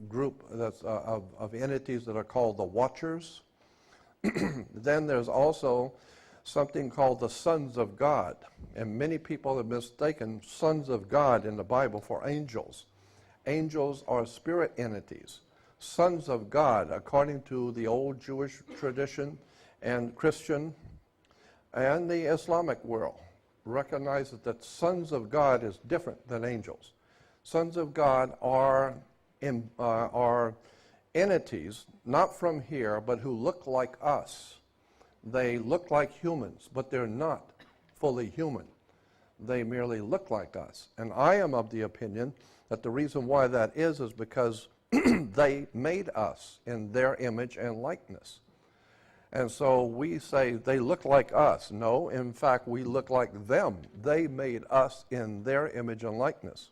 group that's, of entities that are called the Watchers. Then there's also something called the sons of God. And many people have mistaken sons of God in the Bible for angels. Angels are spirit entities. Sons of God, according to the old Jewish tradition and Christian and the Islamic world, recognizes that sons of God is different than angels. Sons of God are entities, not from here, but who look like us. They look like humans, but they're not fully human. They merely look like us. And I am of the opinion that the reason why that is because they made us in their image and likeness. And so we say they look like us. No, in fact, we look like them. They made us in their image and likeness.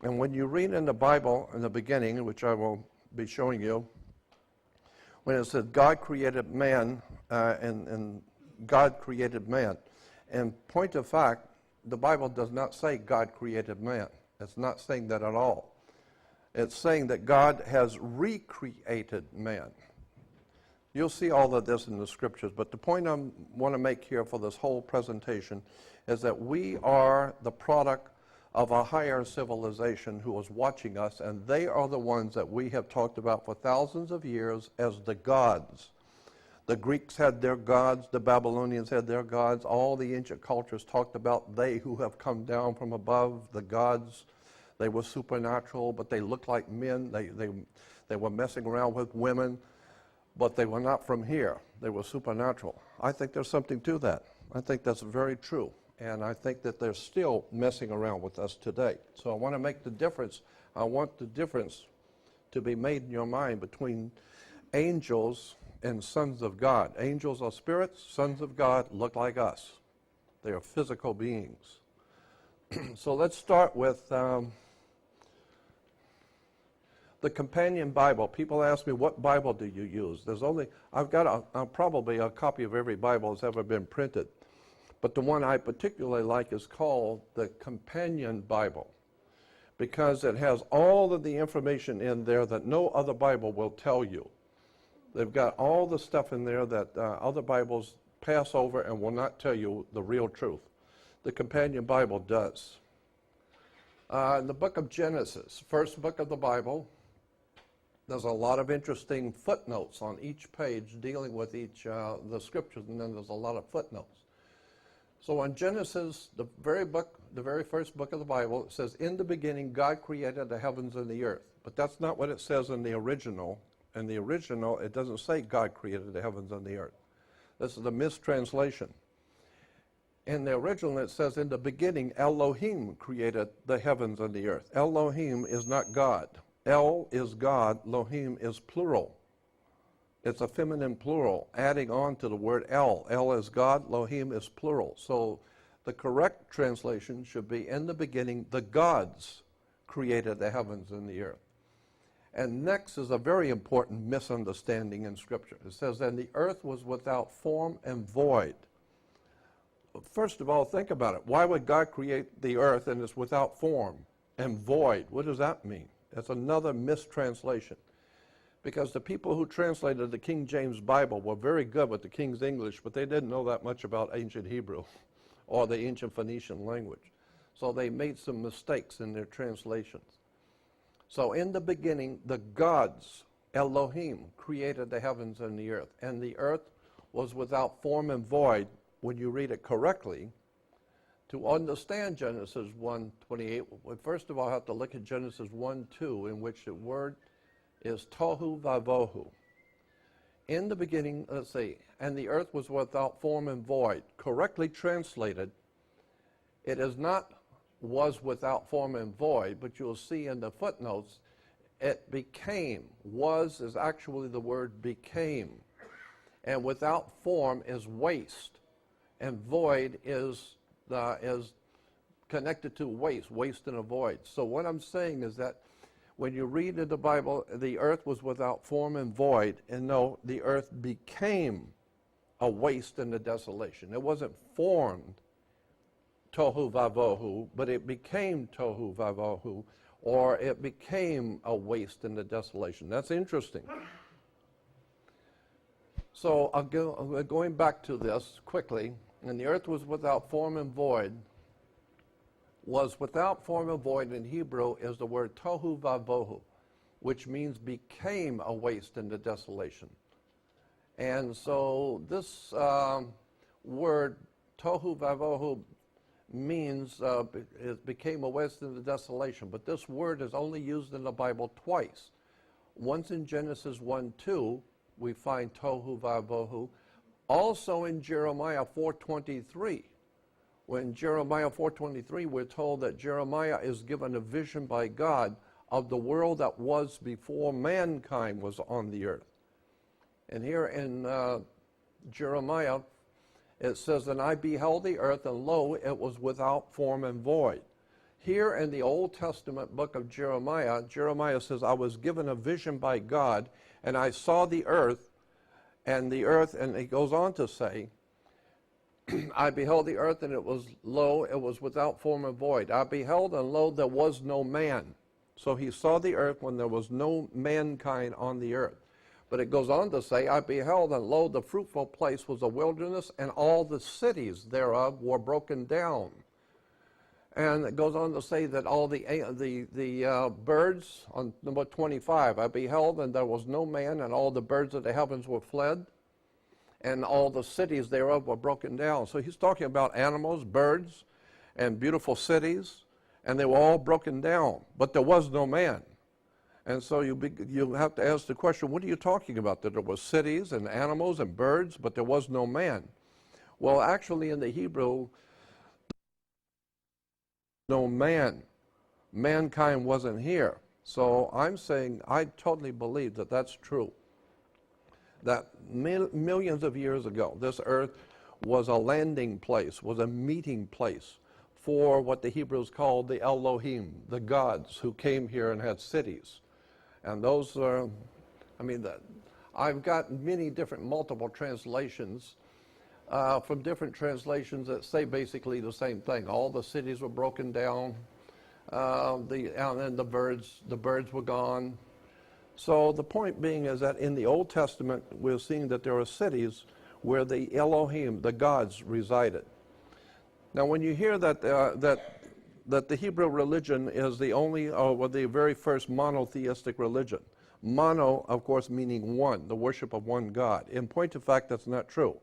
And when you read in the Bible in the beginning, which I will be showing you, when it says God created man, and God created man. In point of fact, the Bible does not say God created man. It's not saying that at all. It's saying that God has recreated man. You'll see all of this in the scriptures, but the point I want to make here for this whole presentation is that we are the product of a higher civilization who is watching us, and they are the ones that we have talked about for thousands of years as the gods. The Greeks had their gods, the Babylonians had their gods, all the ancient cultures talked about they who have come down from above, the gods. They were supernatural, but they looked like men. They were messing around with women, but they were not from here. They were supernatural. I think there's something to that. I think that's very true. And I think that they're still messing around with us today. So I want to make the difference. I want the difference to be made in your mind between angels and sons of God. Angels are spirits. Sons of God look like us. They are physical beings. So let's start with the companion Bible. People ask me, what Bible do you use? I've got probably a copy of every Bible that's ever been printed. But the one I particularly like is called the Companion Bible, because it has all of the information in there that no other Bible will tell you. They've got all the stuff in there that other Bibles pass over and will not tell you the real truth. The Companion Bible does. In the book of Genesis, first book of the Bible, there's a lot of interesting footnotes on each page dealing with each the scriptures, and then there's a lot of footnotes. So in Genesis, the very first book of the Bible, it says, in the beginning, God created the heavens and the earth. But that's not what it says in the original. In the original, it doesn't say God created the heavens and the earth. This is a mistranslation. In the original, it says, in the beginning, Elohim created the heavens and the earth. Elohim is not God. El is God, Lohim is plural. It's a feminine plural, adding on to the word El. El is God, Lohim is plural. So the correct translation should be, in the beginning, the gods created the heavens and the earth. And next is a very important misunderstanding in Scripture. It says, and the earth was without form and void. First of all, think about it. Why would God create the earth and it's without form and void? What does that mean? That's another mistranslation. Because the people who translated the King James Bible were very good with the King's English, but they didn't know that much about ancient Hebrew or the ancient Phoenician language. So they made some mistakes in their translations. So in the beginning, the gods, Elohim, created the heavens and the earth was without form and void. When you read it correctly, to understand Genesis 1:28, we first of all have to look at Genesis 1:2, in which the word is tohu vavohu. In the beginning, let's see, and the earth was without form and void. Correctly translated, it is not was without form and void, but you'll see in the footnotes, it became. Was is actually the word became. And without form is waste. And void is connected to waste and a void. So what I'm saying is that when you read in the Bible, the earth was without form and void, and no, the earth became a waste and a desolation. It wasn't formed tohu vavohu, but it became tohu vavohu, or it became a waste and a desolation. That's interesting. So going back to this quickly, and the earth was without form and void. Was without form and void in Hebrew is the word tohu vavohu, which means became a waste and a desolation. And so this word tohu vavohu means it became a waste and a desolation. But this word is only used in the Bible twice. Once in Genesis 1:2, we find tohu vavohu. Also in Jeremiah 4:23. When Jeremiah 4:23, we're told that Jeremiah is given a vision by God of the world that was before mankind was on the earth. And here in Jeremiah, it says, "And I beheld the earth, and lo, it was without form and void." Here in the Old Testament book of Jeremiah, Jeremiah says, "I was given a vision by God, and I saw the earth, and he goes on to say, "I beheld the earth, and it was, lo, it was without form and void. I beheld, and lo, there was no man." So he saw the earth when there was no mankind on the earth. But it goes on to say, "I beheld, and lo, the fruitful place was a wilderness, and all the cities thereof were broken down." And it goes on to say that all the birds, on number 25, "I beheld, and there was no man, and all the birds of the heavens were fled, and all the cities thereof were broken down." So he's talking about animals, birds, and beautiful cities, and they were all broken down, but there was no man. And so you have to ask the question, what are you talking about? That there were cities and animals and birds, but there was no man. Well, actually in the Hebrew, no man. Mankind wasn't here. So I'm saying I totally believe that that's true. That millions of years ago, this earth was a landing place, was a meeting place for what the Hebrews called the Elohim, the gods who came here and had cities. And those are, I've got many different multiple translations from different translations that say basically the same thing. All the cities were broken down, and the birds were gone. So the point being is that in the Old Testament, we're seeing that there are cities where the Elohim, the gods, resided. Now, when you hear that the Hebrew religion is the only, or the very first monotheistic religion, mono, of course, meaning one, the worship of one God. In point of fact, that's not true.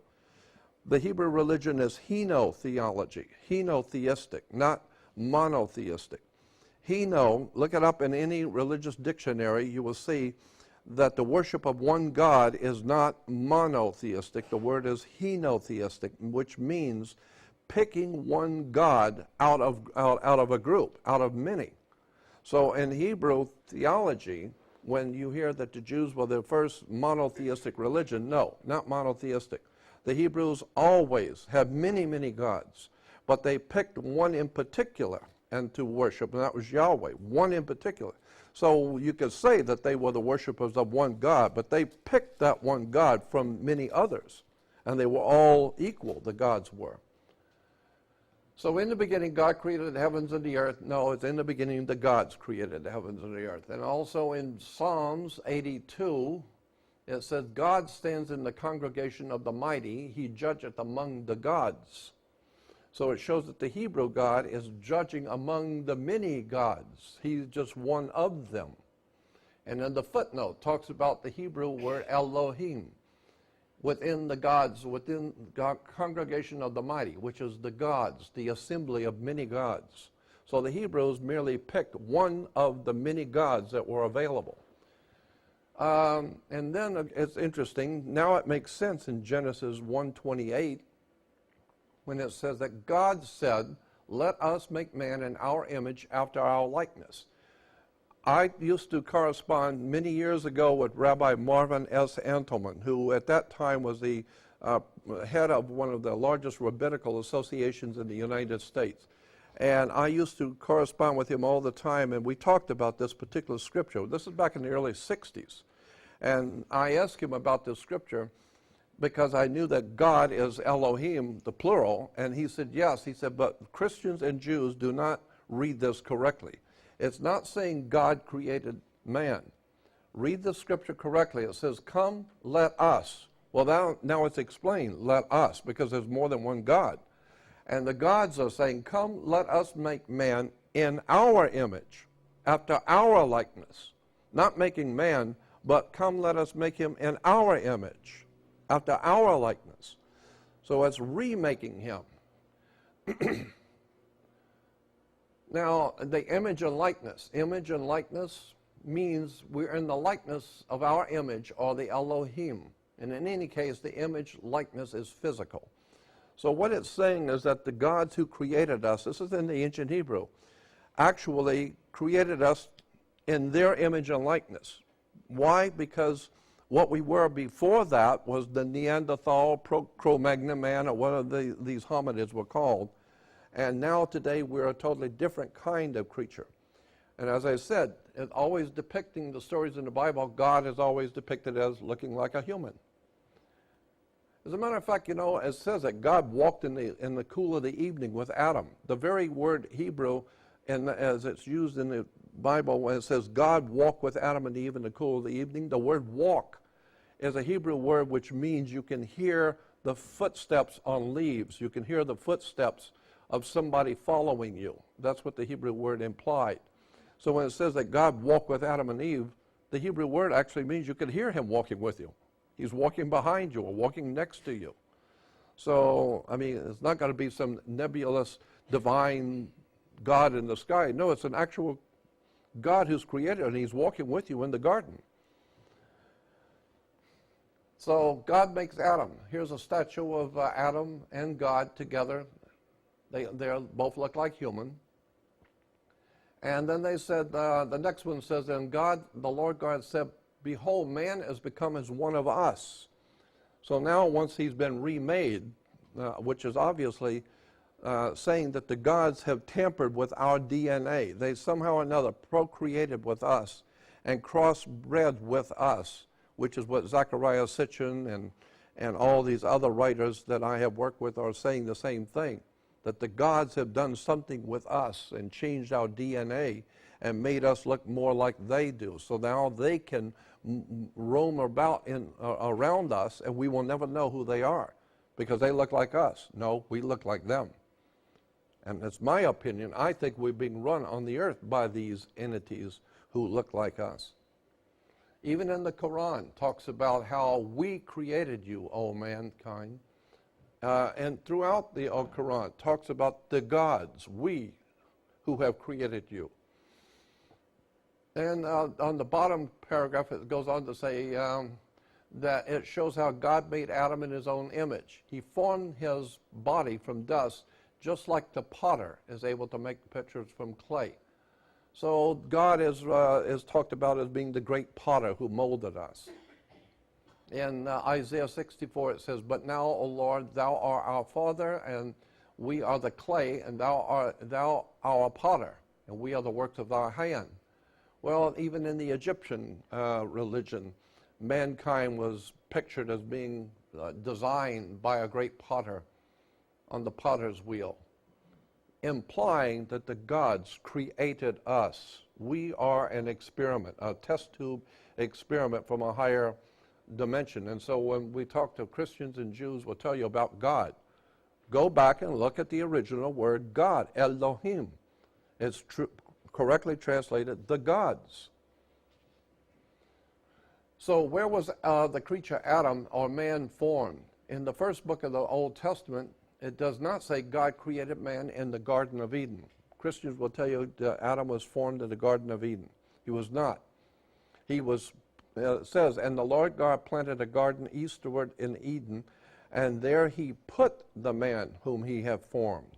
The Hebrew religion is henotheology, henotheistic, not monotheistic. Heno, look it up in any religious dictionary, you will see that the worship of one God is not monotheistic. The word is henotheistic, which means picking one God out of a group, out of many. So in Hebrew theology, when you hear that the Jews were the first monotheistic religion, no, not monotheistic. The Hebrews always had many, many gods, but they picked one in particular and to worship, and that was Yahweh, one in particular. So you could say that they were the worshipers of one God, but they picked that one God from many others, and they were all equal, the gods were. So in the beginning, God created the heavens and the earth. No, it's in the beginning, the gods created the heavens and the earth. And also in Psalms 82, it says, "God stands in the congregation of the mighty. He judgeth among the gods." So it shows that the Hebrew God is judging among the many gods. He's just one of them. And then the footnote talks about the Hebrew word Elohim, within the gods, within the congregation of the mighty, which is the gods, the assembly of many gods. So the Hebrews merely picked one of the many gods that were available. And then it's interesting, now it makes sense in Genesis 1:28, when it says that God said, "Let us make man in our image after our likeness." I used to correspond many years ago with Rabbi Marvin S. Antelman, who at that time was the head of one of the largest rabbinical associations in the United States. And I used to correspond with him all the time, and we talked about this particular scripture. This is back in the early 60s. And I asked him about this scripture because I knew that God is Elohim, the plural, and he said yes. He said, but Christians and Jews do not read this correctly. It's not saying God created man. Read the scripture correctly. It says, come, let us. Well, now it's explained, let us, because there's more than one God. And the gods are saying, come, let us make man in our image, after our likeness. Not making man, but come, let us make him in our image, after our likeness. So it's remaking him. Now, the image and likeness. Image and likeness means we're in the likeness of our image, or the Elohim. And in any case, the image likeness is physical. So what it's saying is that the gods who created us, this is in the ancient Hebrew, actually created us in their image and likeness. Why? Because what we were before that was the Neanderthal, Cro-Magnon man, or whatever these hominids were called. And now today we're a totally different kind of creature. And as I said, it's always depicting the stories in the Bible, God is always depicted as looking like a human. As a matter of fact, you know, it says that God walked in the cool of the evening with Adam. The very word Hebrew, and as it's used in the Bible, when it says God walked with Adam and Eve in the cool of the evening, the word walk is a Hebrew word which means you can hear the footsteps on leaves. You can hear the footsteps of somebody following you. That's what the Hebrew word implied. So when it says that God walked with Adam and Eve, the Hebrew word actually means you can hear him walking with you. He's walking behind you or walking next to you. So, I mean, it's not going to be some nebulous divine God in the sky. No, it's an actual God who's created, and he's walking with you in the garden. So God makes Adam. Here's a statue of Adam and God together. They both look like human. And then they said, the next one says, and God, the Lord God said, behold, man has become as one of us. So now once he's been remade, which is obviously saying that the gods have tampered with our DNA. They somehow or another procreated with us and crossbred with us, which is what Zechariah Sitchin and all these other writers that I have worked with are saying the same thing, that the gods have done something with us and changed our DNA and made us look more like they do. So now they can roam about around us, and we will never know who they are because they look like us. No, we look like them. And it's my opinion, I think we're being run on the earth by these entities who look like us. Even in the Quran, talks about how we created you, O mankind. And throughout the Quran, talks about the gods, we who have created you. And on the bottom paragraph, it goes on to say that it shows how God made Adam in his own image. He formed his body from dust, just like the potter is able to make pictures from clay. So God is talked about as being the great potter who molded us. In Isaiah 64, it says, but now, O Lord, thou art our Father, and we are the clay, and thou art our potter, and we are the works of thy hand. Well, even in the Egyptian religion, mankind was pictured as being designed by a great potter on the potter's wheel, implying that the gods created us. We are an experiment, a test tube experiment from a higher dimension. And so when we talk to Christians and Jews, we'll tell you about God. Go back and look at the original word God, Elohim. It's correctly translated, the gods. So where was the creature Adam or man formed? In the first book of the Old Testament, it does not say God created man in the Garden of Eden. Christians will tell you that Adam was formed in the Garden of Eden. He was not. He was, it says, and the Lord God planted a garden eastward in Eden, and there he put the man whom he had formed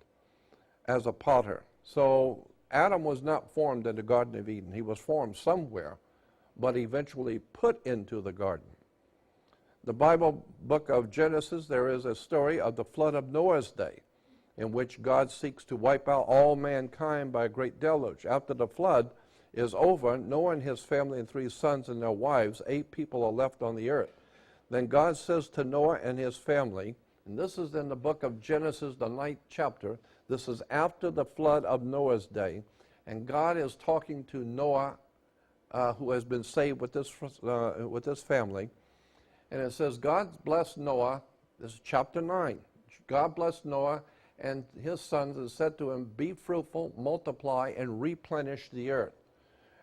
as a potter. So Adam was not formed in the Garden of Eden. He was formed somewhere, but eventually put into the garden. The Bible book of Genesis, there is a story of the flood of Noah's day, in which God seeks to wipe out all mankind by a great deluge. After the flood is over, Noah and his family and 3 sons and their wives, 8 people are left on the earth. Then God says to Noah and his family, and this is in the book of Genesis, the 9th chapter, this is after the flood of Noah's day, And God is talking to Noah, who has been saved with this family. And it says, God blessed Noah, this is chapter 9. God blessed Noah and his sons and said to him, be fruitful, multiply, and replenish the earth.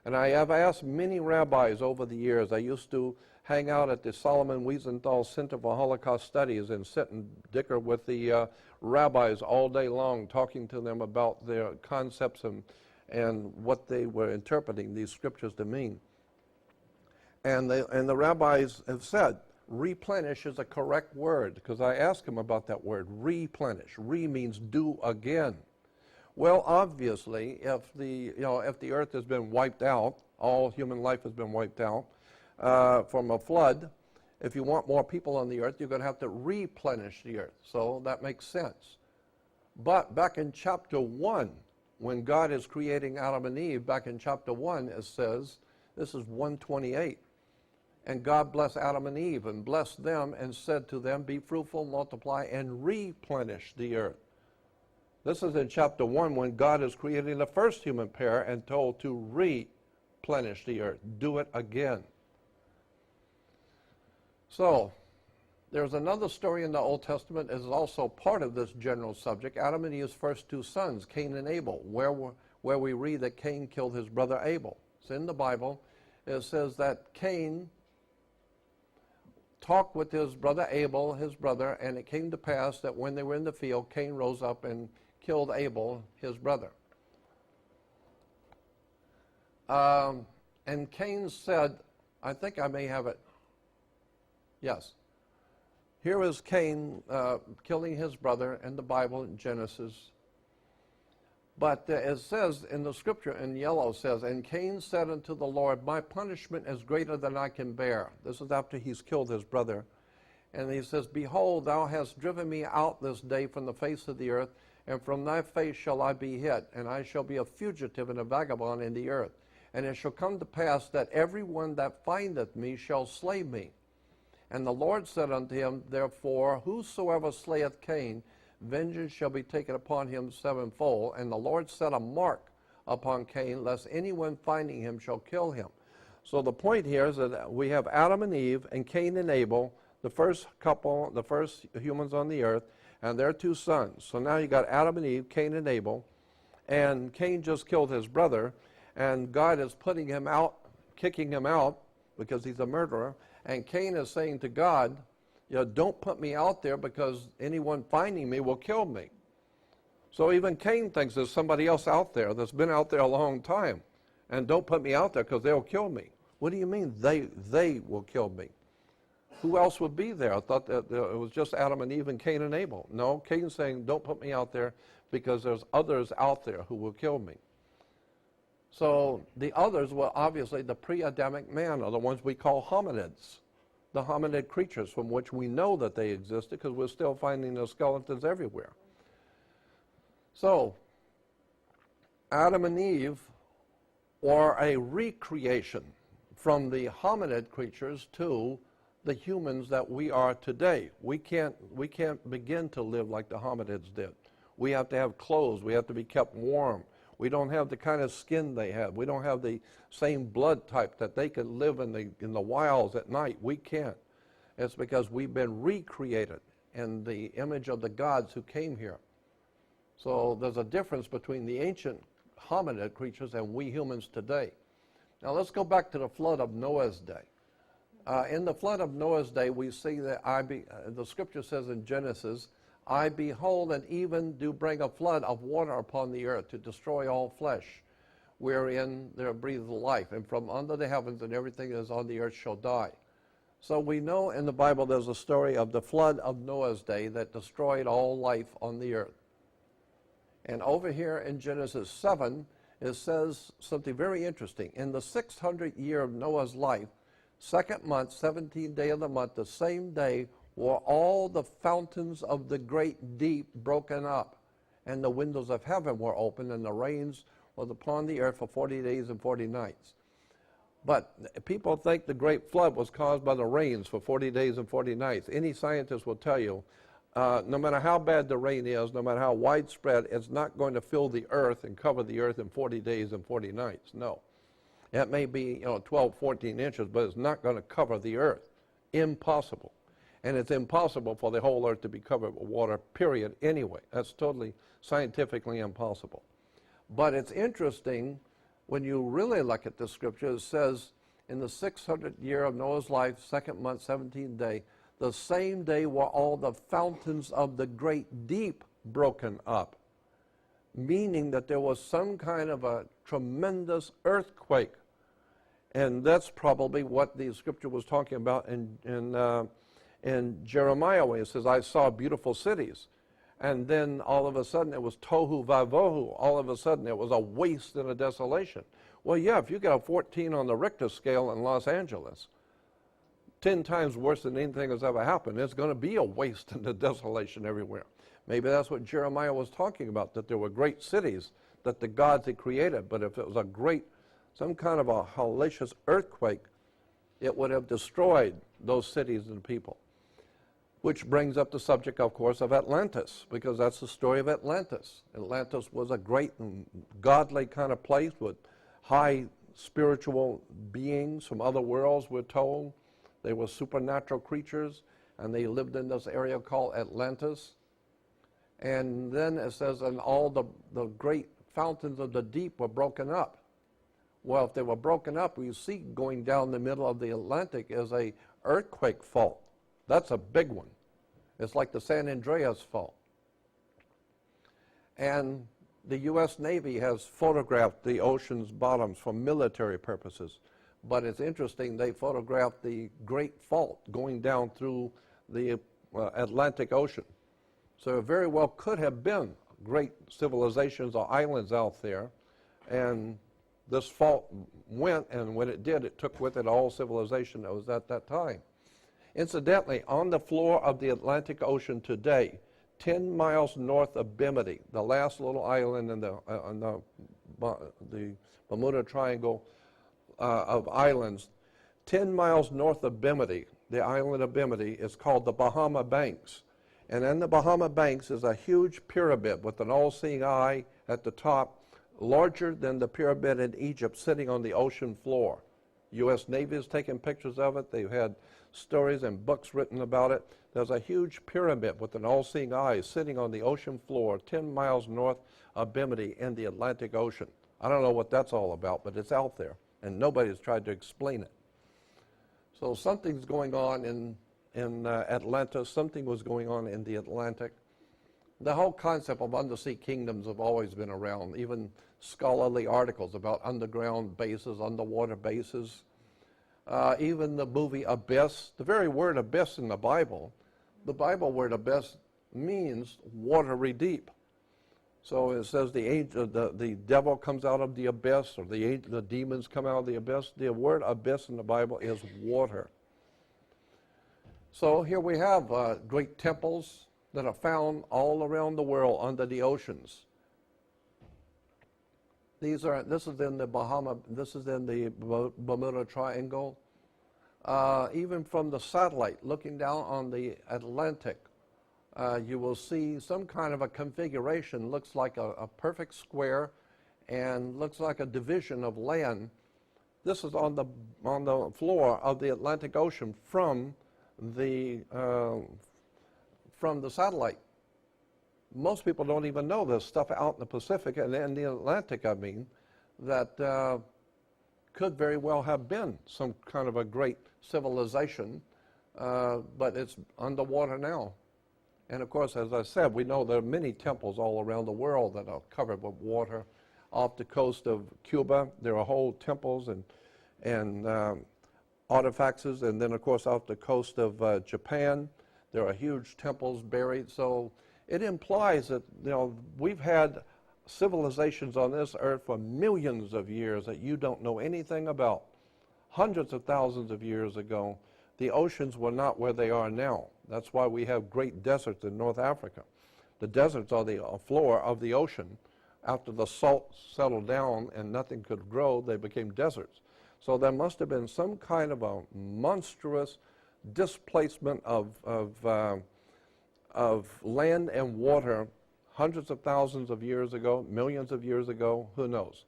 And I have asked many rabbis over the years. I used to hang out at the Solomon Wiesenthal Center for Holocaust Studies and sit and dicker with the rabbis all day long, talking to them about their concepts and what they were interpreting these scriptures to mean. And the rabbis have said, replenish is a correct word, because I asked him about that word, replenish. Re means do again. Well, obviously, if the earth has been wiped out, all human life has been wiped out from a flood, if you want more people on the earth, you're going to have to replenish the earth. So that makes sense. But back in chapter 1, when God is creating Adam and Eve, back in chapter 1, it says, this is 128, and God blessed Adam and Eve and blessed them and said to them, be fruitful, multiply, and replenish the earth. This is in chapter 1 when God is creating the first human pair and told to replenish the earth. Do it again. So, there's another story in the Old Testament that is also part of this general subject. Adam and Eve's first two sons, Cain and Abel, where we read that Cain killed his brother Abel. It's in the Bible. It says that Cain talked with his brother Abel, his brother, and it came to pass that when they were in the field, Cain rose up and killed Abel, his brother. And Cain said, I think I may have it. Yes. Here is Cain killing his brother in the Bible in Genesis. But it says in the scripture in yellow says, and Cain said unto the Lord, my punishment is greater than I can bear. This is after he's killed his brother. And he says, behold, thou hast driven me out this day from the face of the earth, and from thy face shall I be hid, and I shall be a fugitive and a vagabond in the earth. And it shall come to pass that every one that findeth me shall slay me. And the Lord said unto him, therefore, whosoever slayeth Cain, vengeance shall be taken upon him sevenfold. And the Lord set a mark upon Cain, lest anyone finding him shall kill him. So the point here is that we have Adam and Eve and Cain and Abel, the first couple, the first humans on the earth, and their two sons. So now you got Adam and Eve, Cain and Abel, and Cain just killed his brother, and God is putting him out, kicking him out because he's a murderer. And Cain is saying to God, don't put me out there because anyone finding me will kill me. So even Cain thinks there's somebody else out there that's been out there a long time. And don't put me out there because they'll kill me. What do you mean they will kill me? Who else would be there? I thought that it was just Adam and Eve and Cain and Abel. No, Cain's saying don't put me out there because there's others out there who will kill me. So the others were obviously the pre-Adamic man, or the ones we call hominids, the hominid creatures from which we know that they existed because we're still finding their skeletons everywhere. So Adam and Eve were a recreation from the hominid creatures to the humans that we are today. We can't begin to live like the hominids did. We have to have clothes. We have to be kept warm. We don't have the kind of skin they had. We don't have the same blood type that they could live in the wilds at night. We can't. It's because we've been recreated in the image of the gods who came here. So there's a difference between the ancient hominid creatures and we humans today. Now let's go back to the flood of Noah's day. In the flood of Noah's day, we see that the scripture says in Genesis, I behold and even do bring a flood of water upon the earth to destroy all flesh, wherein there breathes life, and from under the heavens and everything that is on the earth shall die. So we know in the Bible there's a story of the flood of Noah's day that destroyed all life on the earth. And over here in Genesis 7, it says something very interesting. In the 600th year of Noah's life, second month, 17th day of the month, the same day, were all the fountains of the great deep broken up, and the windows of heaven were opened, and the rains was upon the earth for 40 days and 40 nights. But people think the great flood was caused by the rains for 40 days and 40 nights. Any scientist will tell you no matter how bad the rain is, no matter how widespread, it's not going to fill the earth and cover the earth in 40 days and 40 nights. No. It may be 12, 14 inches, but it's not going to cover the earth. Impossible. And it's impossible for the whole earth to be covered with water, period, anyway. That's totally scientifically impossible. But it's interesting when you really look at the scripture. It says, in the 600th year of Noah's life, 2nd month, 17th day, the same day were all the fountains of the great deep broken up, meaning that there was some kind of a tremendous earthquake. And that's probably what the scripture was talking about in Jeremiah, when it says, I saw beautiful cities. And then all of a sudden it was tohu vavohu. All of a sudden it was a waste and a desolation. Well, yeah, if you got a 14 on the Richter scale in Los Angeles, 10 times worse than anything that's ever happened, it's going to be a waste and a desolation everywhere. Maybe that's what Jeremiah was talking about, that there were great cities that the gods had created, but if it was some kind of a hellacious earthquake, it would have destroyed those cities and people. Which brings up the subject, of course, of Atlantis, because that's the story of Atlantis. Atlantis was a great and godly kind of place with high spiritual beings from other worlds, we're told. They were supernatural creatures, and they lived in this area called Atlantis. And then it says, and all the great fountains of the deep were broken up. Well, if they were broken up, we see going down the middle of the Atlantic is a earthquake fault. That's a big one. It's like the San Andreas fault. And the U.S. Navy has photographed the ocean's bottoms for military purposes. But it's interesting, they photographed the great fault going down through the Atlantic Ocean. So it very well could have been great civilizations or islands out there. And this fault went, and when it did, it took with it all civilization that was at that time. Incidentally, on the floor of the Atlantic Ocean today, 10 miles north of Bimini, the last little island in the Bermuda Triangle of islands, 10 miles north of Bimini, the island of Bimini, is called the Bahama Banks. And in the Bahama Banks is a huge pyramid with an all-seeing eye at the top, larger than the pyramid in Egypt, sitting on the ocean floor. U.S. Navy has taken pictures of it. They've had stories and books written about it. There's a huge pyramid with an all-seeing eye sitting on the ocean floor 10 miles north of Bimini in the Atlantic Ocean. I don't know what that's all about, but it's out there, and nobody's tried to explain it. So something's going on in Atlantis. Something was going on in the Atlantic. The whole concept of undersea kingdoms have always been around, even scholarly articles about underground bases, underwater bases. Even the movie Abyss, the very word abyss in the Bible word abyss means watery deep. So it says the devil comes out of the abyss, or the demons come out of the abyss. The word abyss in the Bible is water. So here we have great temples that are found all around the world under the oceans. This is in the Bermuda Triangle. Even from the satellite, looking down on the Atlantic, you will see some kind of a configuration. Looks like a perfect square, and looks like a division of land. This is on the floor of the Atlantic Ocean from the satellite. Most people don't even know there's stuff out in the Pacific and in the Atlantic, I mean, that could very well have been some kind of a great civilization, but it's underwater now. And of course, as I said, we know there are many temples all around the world that are covered with water. Off the coast of Cuba, there are whole temples and artifacts, and then of course off the coast of Japan, there are huge temples buried. So it implies that we've had civilizations on this earth for millions of years that you don't know anything about. Hundreds of thousands of years ago, the oceans were not where they are now. That's why we have great deserts in North Africa. The deserts are the floor of the ocean. After the salt settled down and nothing could grow, they became deserts. So there must have been some kind of a monstrous displacement of of land and water hundreds of thousands of years ago, millions of years ago, who knows?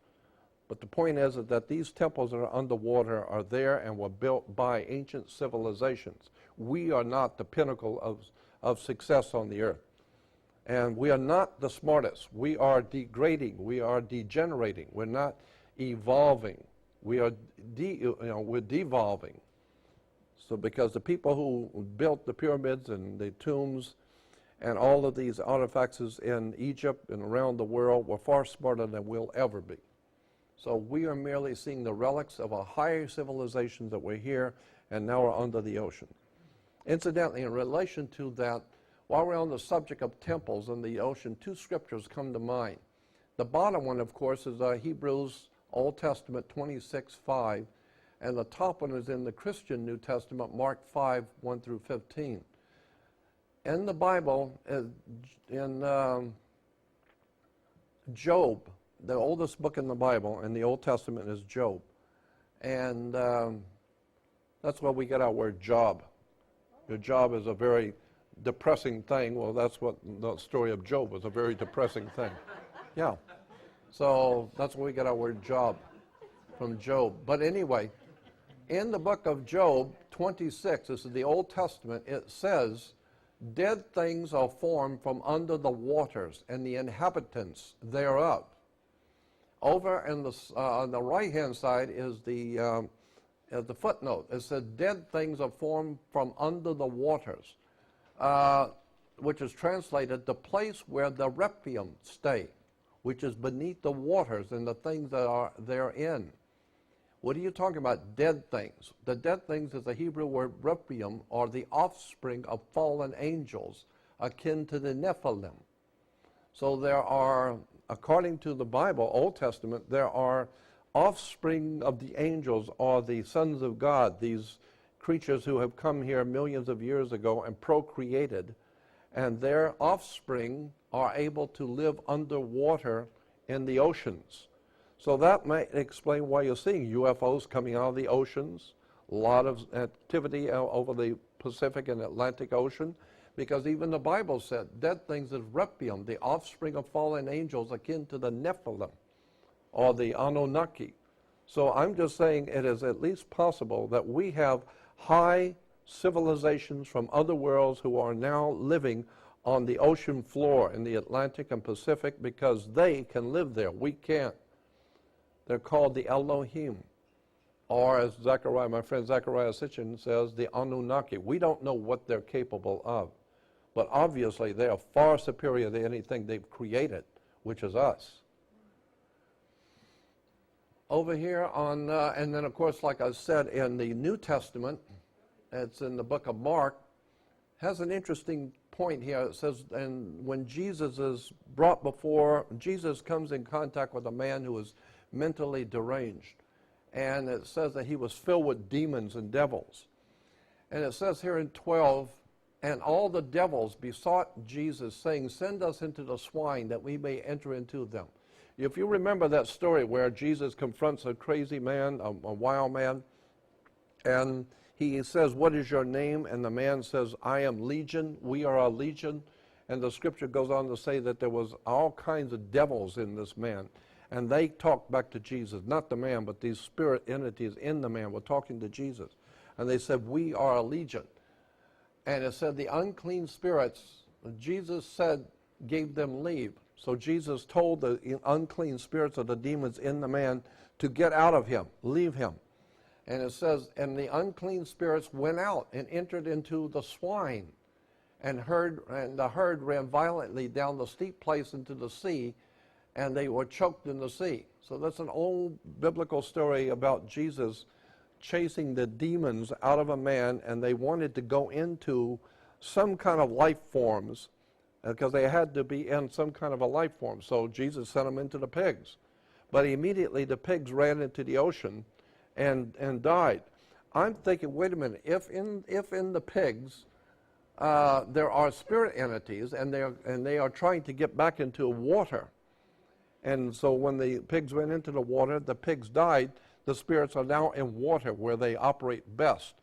But the point is that these temples that are underwater are there and were built by ancient civilizations. We are not the pinnacle of success on the earth. And we are not the smartest. We are degrading. We are degenerating. We're not evolving. We are we're devolving. So because the people who built the pyramids and the tombs and all of these artifacts in Egypt and around the world were far smarter than we'll ever be. So we are merely seeing the relics of a higher civilization that were here and now are under the ocean. Incidentally, in relation to that, while we're on the subject of temples in the ocean, two scriptures come to mind. The bottom one, of course, is Hebrews Old Testament 26:5, and the top one is in the Christian New Testament, Mark 5:1 through 15. In the Bible, in Job, the oldest book in the Bible in the Old Testament is Job. And that's where we get our word job. Your job is a very depressing thing. Well, that's what the story of Job was, a very depressing thing. Yeah. So that's where we get our word job, from Job. But anyway, in the book of Job 26, this is the Old Testament, it says, dead things are formed from under the waters, and the inhabitants thereof. Over on the right-hand side is the footnote. It says, dead things are formed from under the waters, which is translated, the place where the Rephaim stay, which is beneath the waters and the things that are therein. What are you talking about, dead things? The dead things is the Hebrew word Rephaim, or the offspring of fallen angels, akin to the Nephilim. So there are, according to the Bible, Old Testament, there are offspring of the angels, or the sons of God, these creatures who have come here millions of years ago and procreated, and their offspring are able to live underwater in the oceans. So that might explain why you're seeing UFOs coming out of the oceans, a lot of activity over the Pacific and Atlantic Ocean, because even the Bible said dead things is Rephaim, the offspring of fallen angels akin to the Nephilim, or the Anunnaki. So I'm just saying it is at least possible that we have high civilizations from other worlds who are now living on the ocean floor in the Atlantic and Pacific because they can live there. We can't. They're called the Elohim, or as Zechariah, my friend Zechariah Sitchin says, the Anunnaki. We don't know what they're capable of, but obviously they are far superior to anything they've created, which is us. Over here on, and then of course, like I said, in the New Testament, it's in the book of Mark, has an interesting point here. It says, and when Jesus is brought before, Jesus comes in contact with a man who is mentally deranged. And it says that he was filled with demons and devils. And it says here in 12, and all the devils besought Jesus, saying, send us into the swine that we may enter into them. If you remember that story where Jesus confronts a crazy man, a wild man, and he says, what is your name? And the man says, I am Legion, we are a legion. And the scripture goes on to say that there was all kinds of devils in this man. And they talked back to Jesus, not the man, but these spirit entities in the man were talking to Jesus. And they said, we are a legion. And it said the unclean spirits, Jesus said, gave them leave. So Jesus told the unclean spirits of the demons in the man to get out of him, leave him. And it says, and the unclean spirits went out and entered into the swine, and the herd ran violently down the steep place into the sea, and they were choked in the sea. So that's an old biblical story about Jesus chasing the demons out of a man, and they wanted to go into some kind of life forms because they had to be in some kind of a life form. So Jesus sent them into the pigs. But immediately the pigs ran into the ocean and died. I'm thinking, wait a minute, if in the pigs there are spirit entities and they are trying to get back into water, and so when the pigs went into the water, the pigs died, the spirits are now in water where they operate best.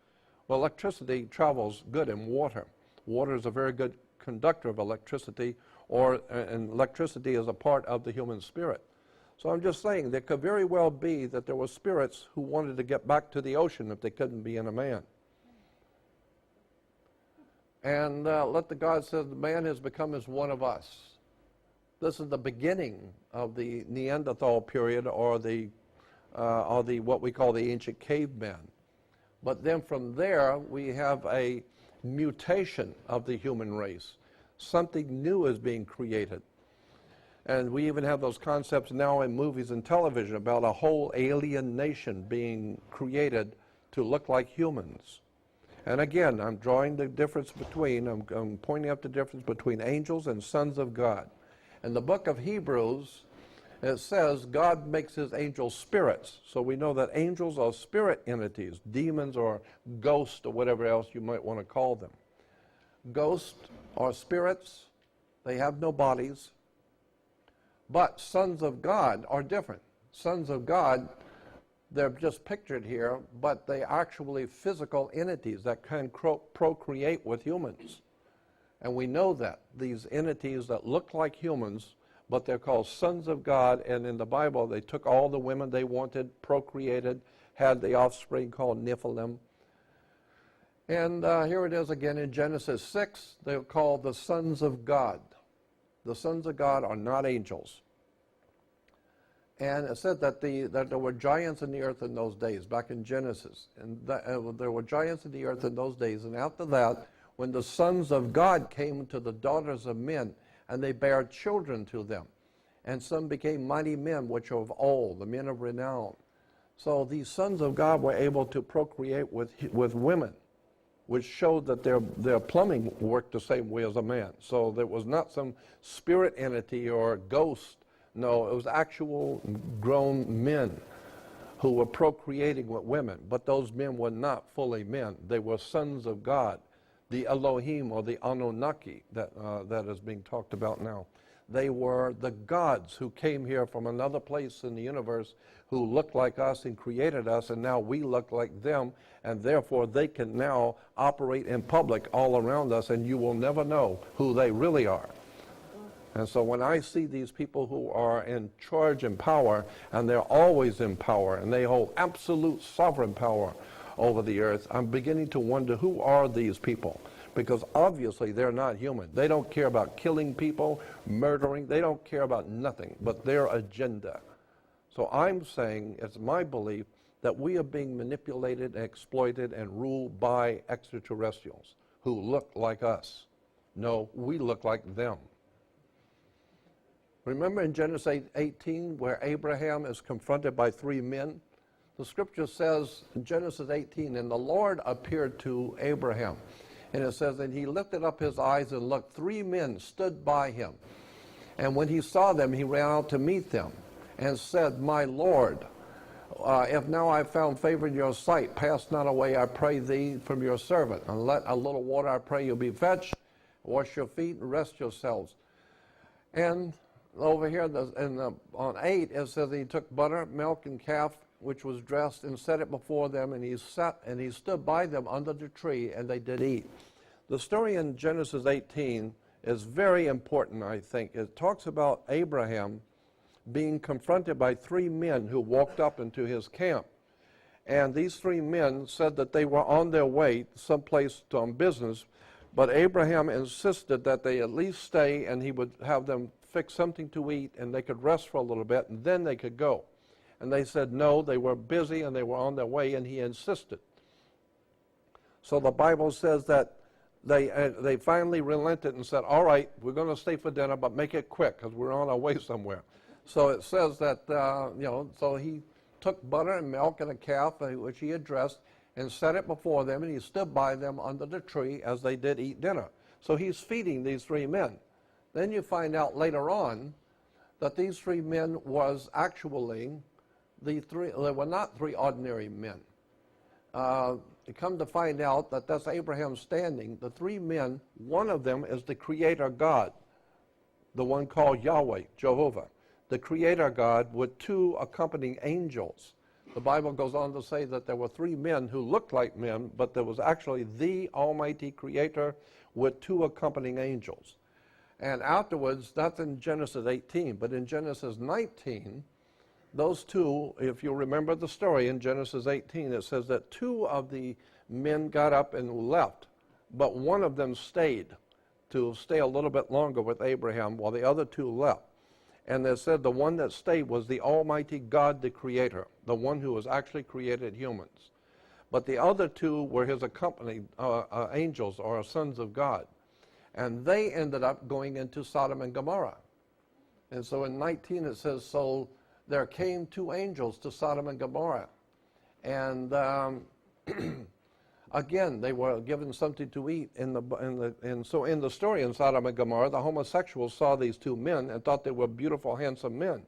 Well, electricity travels good in water. Water is a very good conductor of electricity, and electricity is a part of the human spirit. So I'm just saying there could very well be that there were spirits who wanted to get back to the ocean if they couldn't be in a man. And let the God says the man has become as one of us. This is the beginning of the Neanderthal period, or the what we call the ancient caveman. But then from there we have a mutation of the human race. Something new is being created. And we even have those concepts now in movies and television about a whole alien nation being created to look like humans. And again, I'm drawing the difference between, I'm pointing out the difference between angels and sons of God. In the book of Hebrews, it says God makes his angels spirits. So we know that angels are spirit entities, demons or ghosts or whatever else you might want to call them. Ghosts are spirits. They have no bodies. But sons of God are different. Sons of God, they're just pictured here, but they are actually physical entities that can procreate with humans. And we know that these entities that look like humans, but they're called sons of God, and in the Bible they took all the women they wanted, procreated, had the offspring called Nephilim. And here it is again in Genesis 6, they're called the sons of God. The sons of God are not angels. And it said that there were giants in the earth in those days, back in Genesis. And there were giants in the earth in those days. And after that, when the sons of God came to the daughters of men, and they bare children to them, and some became mighty men, which are of old, the men of renown. So these sons of God were able to procreate with women, which showed that their plumbing worked the same way as a man. So there was not some spirit entity or ghost. No, it was actual grown men who were procreating with women. But those men were not fully men. They were sons of God, the Elohim or the Anunnaki that is being talked about now. They were the gods who came here from another place in the universe, who looked like us and created us, and now we look like them, and therefore they can now operate in public all around us, and you will never know who they really are. And so when I see these people who are in charge and power, and they're always in power, and they hold absolute sovereign power over the earth, I'm beginning to wonder, who are these people? Because obviously they're not human. They don't care about killing people, murdering. They don't care about nothing but their agenda. So I'm saying, it's my belief, that we are being manipulated and exploited and ruled by extraterrestrials who look like us. No, we look like them. Remember in Genesis 18 where Abraham is confronted by three men? The scripture says in Genesis 18, and the Lord appeared to Abraham. And it says, and he lifted up his eyes and looked, three men stood by him. And when he saw them, he ran out to meet them and said, my Lord, if now I have found favor in your sight, pass not away, I pray thee, from your servant. And let a little water, I pray you, be fetched. Wash your feet and rest yourselves. And over here on 8, it says he took butter, milk, and calf, which was dressed, and set it before them, and he stood by them under the tree, and they did eat. The story in Genesis 18 is very important, I think. It talks about Abraham being confronted by three men who walked up into his camp. And these three men said that they were on their way someplace on business, but Abraham insisted that they at least stay, and he would have them fix something to eat, and they could rest for a little bit, and then they could go. And they said no, they were busy and they were on their way, and he insisted. So the Bible says that they finally relented and said, all right, we're going to stay for dinner, but make it quick because we're on our way somewhere. So it says that, so he took butter and milk and a calf, which he had dressed, and set it before them, and he stood by them under the tree as they did eat dinner. So he's feeding these three men. Then you find out later on that these three men was actually they were not three ordinary men. You come to find out that that's Abraham standing. The three men, one of them is the Creator God, the one called Yahweh, Jehovah, the Creator God with two accompanying angels. The Bible goes on to say that there were three men who looked like men, but there was actually the Almighty Creator with 2 accompanying angels. And afterwards, that's in Genesis 18, but in Genesis 19, those 2, if you remember the story in Genesis 18, it says that 2 of the men got up and left, but one of them stayed to stay a little bit longer with Abraham while the other 2 left. And they said the one that stayed was the Almighty God, the Creator, the one who has actually created humans. But the other 2 were his accompanied angels or sons of God. And they ended up going into Sodom and Gomorrah. And so in 19 it says, so there came 2 angels to Sodom and Gomorrah. And again, they were given something to eat. So in the story in Sodom and Gomorrah, the homosexuals saw these 2 men and thought they were beautiful, handsome men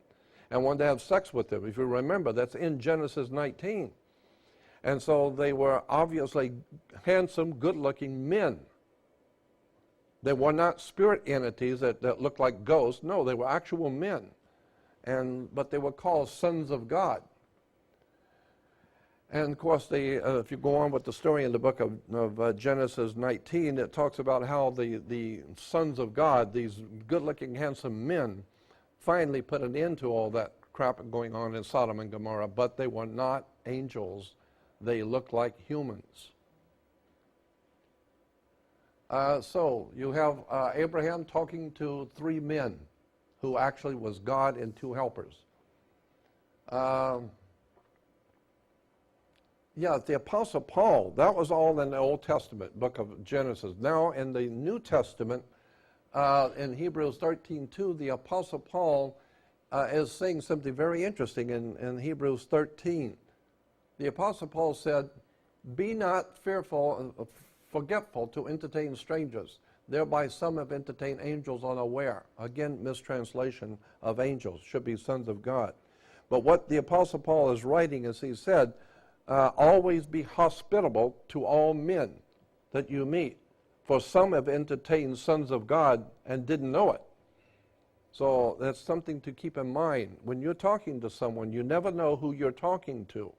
and wanted to have sex with them. If you remember, that's in Genesis 19. And so they were obviously handsome, good-looking men. They were not spirit entities that looked like ghosts. No, they were actual men. But they were called sons of God. And of course, if you go on with the story in the book of Genesis 19, it talks about how the sons of God, these good-looking, handsome men, finally put an end to all that crap going on in Sodom and Gomorrah. But they were not angels. They looked like humans. So you have Abraham talking to 3 men who actually was God and 2 helpers. Yeah, the Apostle Paul, that was all in the Old Testament, book of Genesis. Now in the New Testament, in Hebrews 13:2, the Apostle Paul is saying something very interesting in Hebrews 13. The Apostle Paul said, be not fearful, forgetful to entertain strangers. Thereby some have entertained angels unaware. Again, mistranslation of angels, should be sons of God. But what the Apostle Paul is writing is he said, always be hospitable to all men that you meet. For some have entertained sons of God and didn't know it. So that's something to keep in mind. When you're talking to someone, you never know who you're talking to.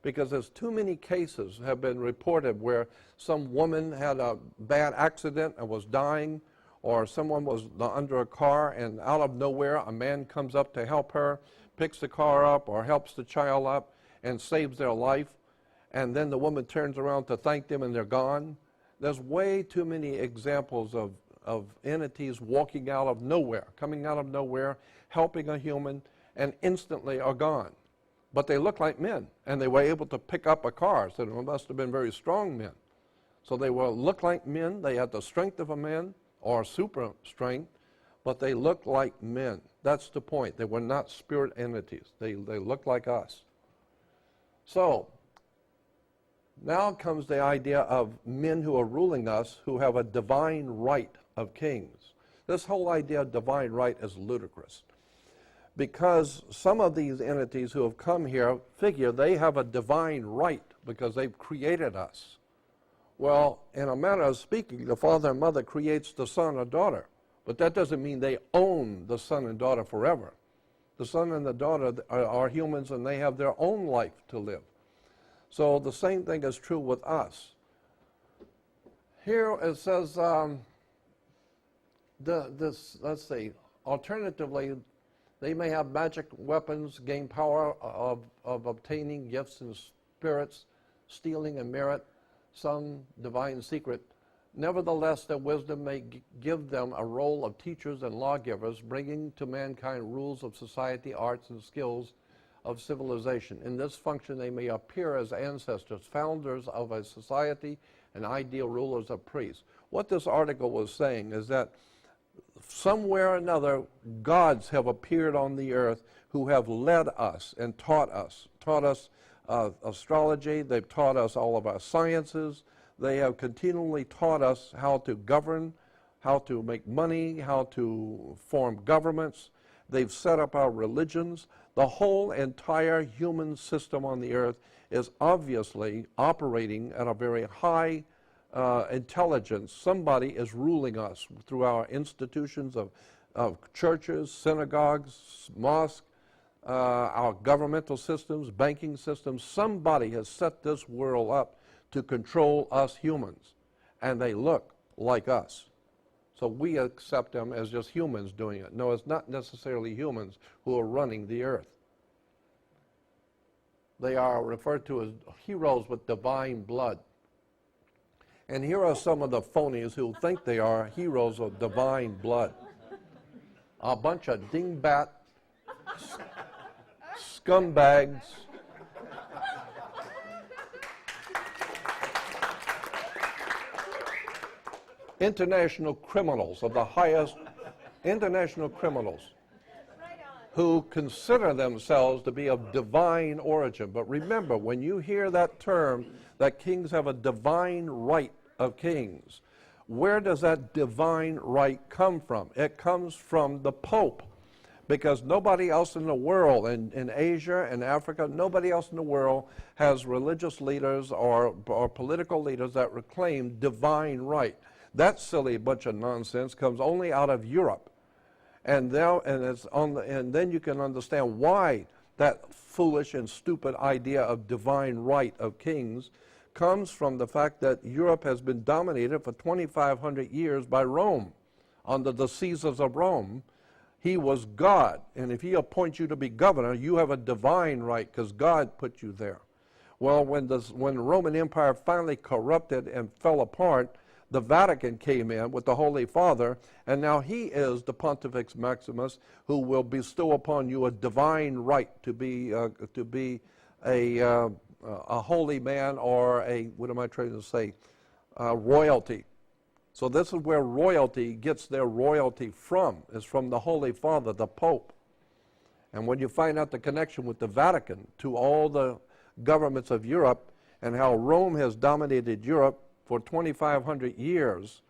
Because there's too many cases have been reported where some woman had a bad accident and was dying, or someone was under a car and out of nowhere a man comes up to help her, picks the car up or helps the child up and saves their life, and then the woman turns around to thank them and they're gone. There's way too many examples of entities walking out of nowhere, coming out of nowhere, helping a human, and instantly are gone. But they look like men, and they were able to pick up a car, so they must have been very strong men. So they look like men, they had the strength of a man, or super strength, but they looked like men. That's the point. They were not spirit entities. They looked like us. So, now comes the idea of men who are ruling us, who have a divine right of kings. This whole idea of divine right is ludicrous. Because some of these entities who have come here figure they have a divine right because they've created us. Well, in a manner of speaking, the father and mother creates the son or daughter, but that doesn't mean they own the son and daughter forever. The son and the daughter are humans and they have their own life to live. So the same thing is true with us. Here it says, let's see, alternatively, they may have magic weapons, gain power of obtaining gifts and spirits, stealing and merit, some divine secret. Nevertheless, their wisdom may give them a role of teachers and lawgivers, bringing to mankind rules of society, arts, and skills of civilization. In this function, they may appear as ancestors, founders of a society, and ideal rulers of priests. What this article was saying is that somewhere or another, gods have appeared on the earth who have led us and taught us astrology, they've taught us all of our sciences, they have continually taught us how to govern, how to make money, how to form governments, they've set up our religions. The whole entire human system on the earth is obviously operating at a very high intelligence. Somebody is ruling us through our institutions of churches, synagogues, mosques, our governmental systems, banking systems. Somebody has set this world up to control us humans. And they look like us. So we accept them as just humans doing it. No, it's not necessarily humans who are running the earth. They are referred to as heroes with divine blood. And here are some of the phonies who think they are heroes of divine blood. A bunch of dingbat, scumbags, international criminals of the highest, international criminals who consider themselves to be of divine origin. But remember, when you hear that term, that kings have a divine right of kings, where does that divine right come from? It comes from the Pope, because nobody else in the world, in Asia and Africa, nobody else in the world has religious leaders or political leaders that reclaim divine right. That silly bunch of nonsense comes only out of Europe. And then you can understand why that foolish and stupid idea of divine right of kings comes from the fact that Europe has been dominated for 2,500 years by Rome. Under the Caesars of Rome, he was God. And if he appoints you to be governor, you have a divine right because God put you there. Well, when the Roman Empire finally corrupted and fell apart, the Vatican came in with the Holy Father, and now he is the Pontifex Maximus, who will bestow upon you a divine right to be a holy man, or a, what am I trying to say, royalty. So this is where royalty gets their royalty from, is from the Holy Father, the Pope. And when you find out the connection with the Vatican to all the governments of Europe and how Rome has dominated Europe for 2,500 years,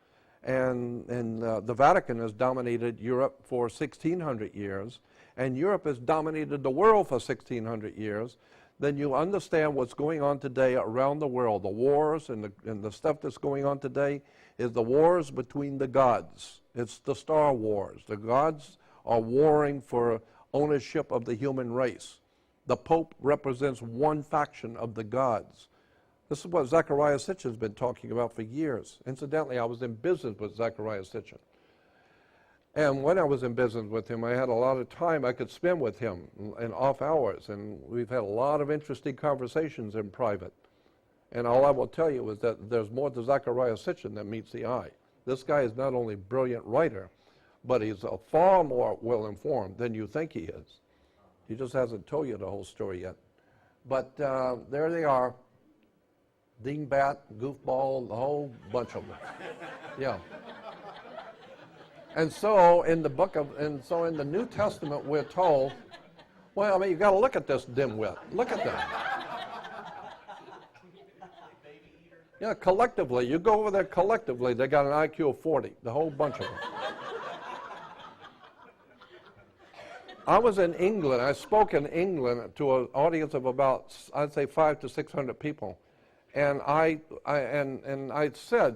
and the Vatican has dominated Europe for 1,600 years, and Europe has dominated the world for 1,600 years, then you understand what's going on today around the world. The wars and the stuff that's going on today is the wars between the gods. It's the Star Wars. The gods are warring for ownership of the human race. The Pope represents one faction of the gods. This is what Zecharia Sitchin has been talking about for years. Incidentally, I was in business with Zecharia Sitchin. And when I was in business with him, I had a lot of time I could spend with him in off hours. And we've had a lot of interesting conversations in private. And all I will tell you is that there's more to Zecharia Sitchin than meets the eye. This guy is not only a brilliant writer, but he's far more well-informed than you think he is. He just hasn't told you the whole story yet. But there they are. Dingbat, goofball, the whole bunch of them. Yeah. And so in the New Testament we're told, well, I mean, you got to look at this dimwit. Look at that. Yeah, collectively, you go over there collectively, they got an IQ of 40, the whole bunch of them. I was in England. I spoke in England to an audience of about, I'd say, 500 to 600 people. And I said,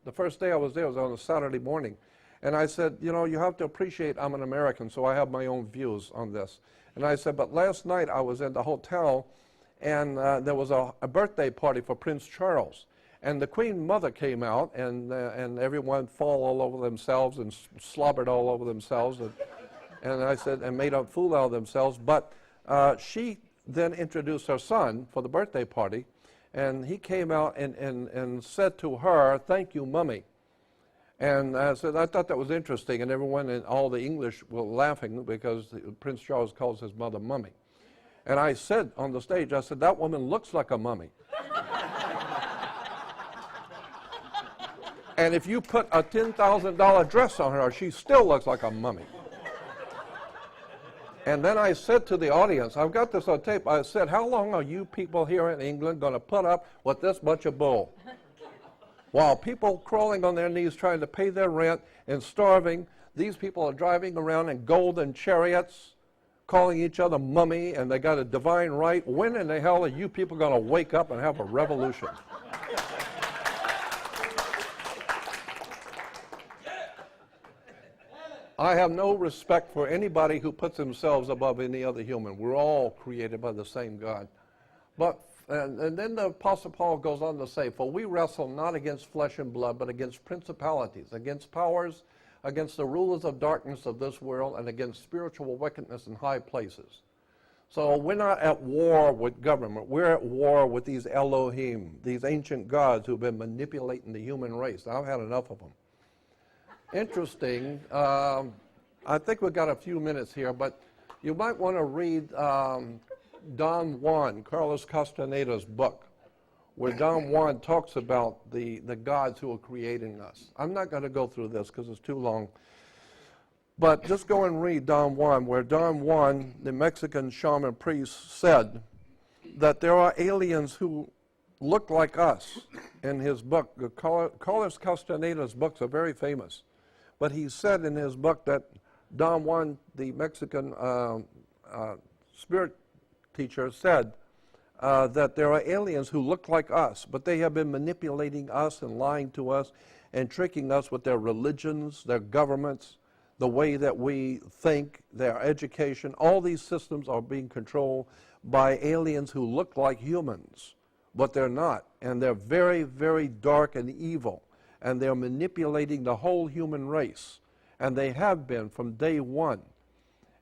the first day I was there was on a Saturday morning, and I said, you know, you have to appreciate I'm an American, so I have my own views on this. And I said, but last night I was in the hotel, and there was a birthday party for Prince Charles. And the Queen Mother came out, and everyone fell all over themselves and slobbered all over themselves. And I said, and made a fool out of themselves. But she then introduced her son for the birthday party. And he came out and said to her, "Thank you, Mummy." And I said, I thought that was interesting. And everyone in all the English were laughing because Prince Charles calls his mother Mummy. And I said on the stage, I said, that woman looks like a mummy. And if you put a $10,000 dress on her, she still looks like a mummy. And then I said to the audience, I've got this on tape, I said, how long are you people here in England going to put up with this bunch of bull? While people crawling on their knees trying to pay their rent and starving, these people are driving around in golden chariots, calling each other mummy, and they got a divine right. When in the hell are you people going to wake up and have a revolution? I have no respect for anybody who puts themselves above any other human. We're all created by the same God. But And then the Apostle Paul goes on to say, for we wrestle not against flesh and blood, but against principalities, against powers, against the rulers of darkness of this world, and against spiritual wickedness in high places. So we're not at war with government. We're at war with these Elohim, these ancient gods who've been manipulating the human race. I've had enough of them. Interesting. I think we've got a few minutes here, but you might want to read Don Juan, Carlos Castaneda's book, where Don Juan talks about the gods who are creating us. I'm not going to go through this because it's too long. But just go and read Don Juan, where Don Juan, the Mexican shaman priest, said that there are aliens who look like us in his book. Carlos Castaneda's books are very famous. But he said in his book that Don Juan, the Mexican spirit teacher, said that there are aliens who look like us, but they have been manipulating us and lying to us and tricking us with their religions, their governments, the way that we think, their education. All these systems are being controlled by aliens who look like humans, but they're not. And they're very, very dark and evil. And they're manipulating the whole human race. And they have been from day one.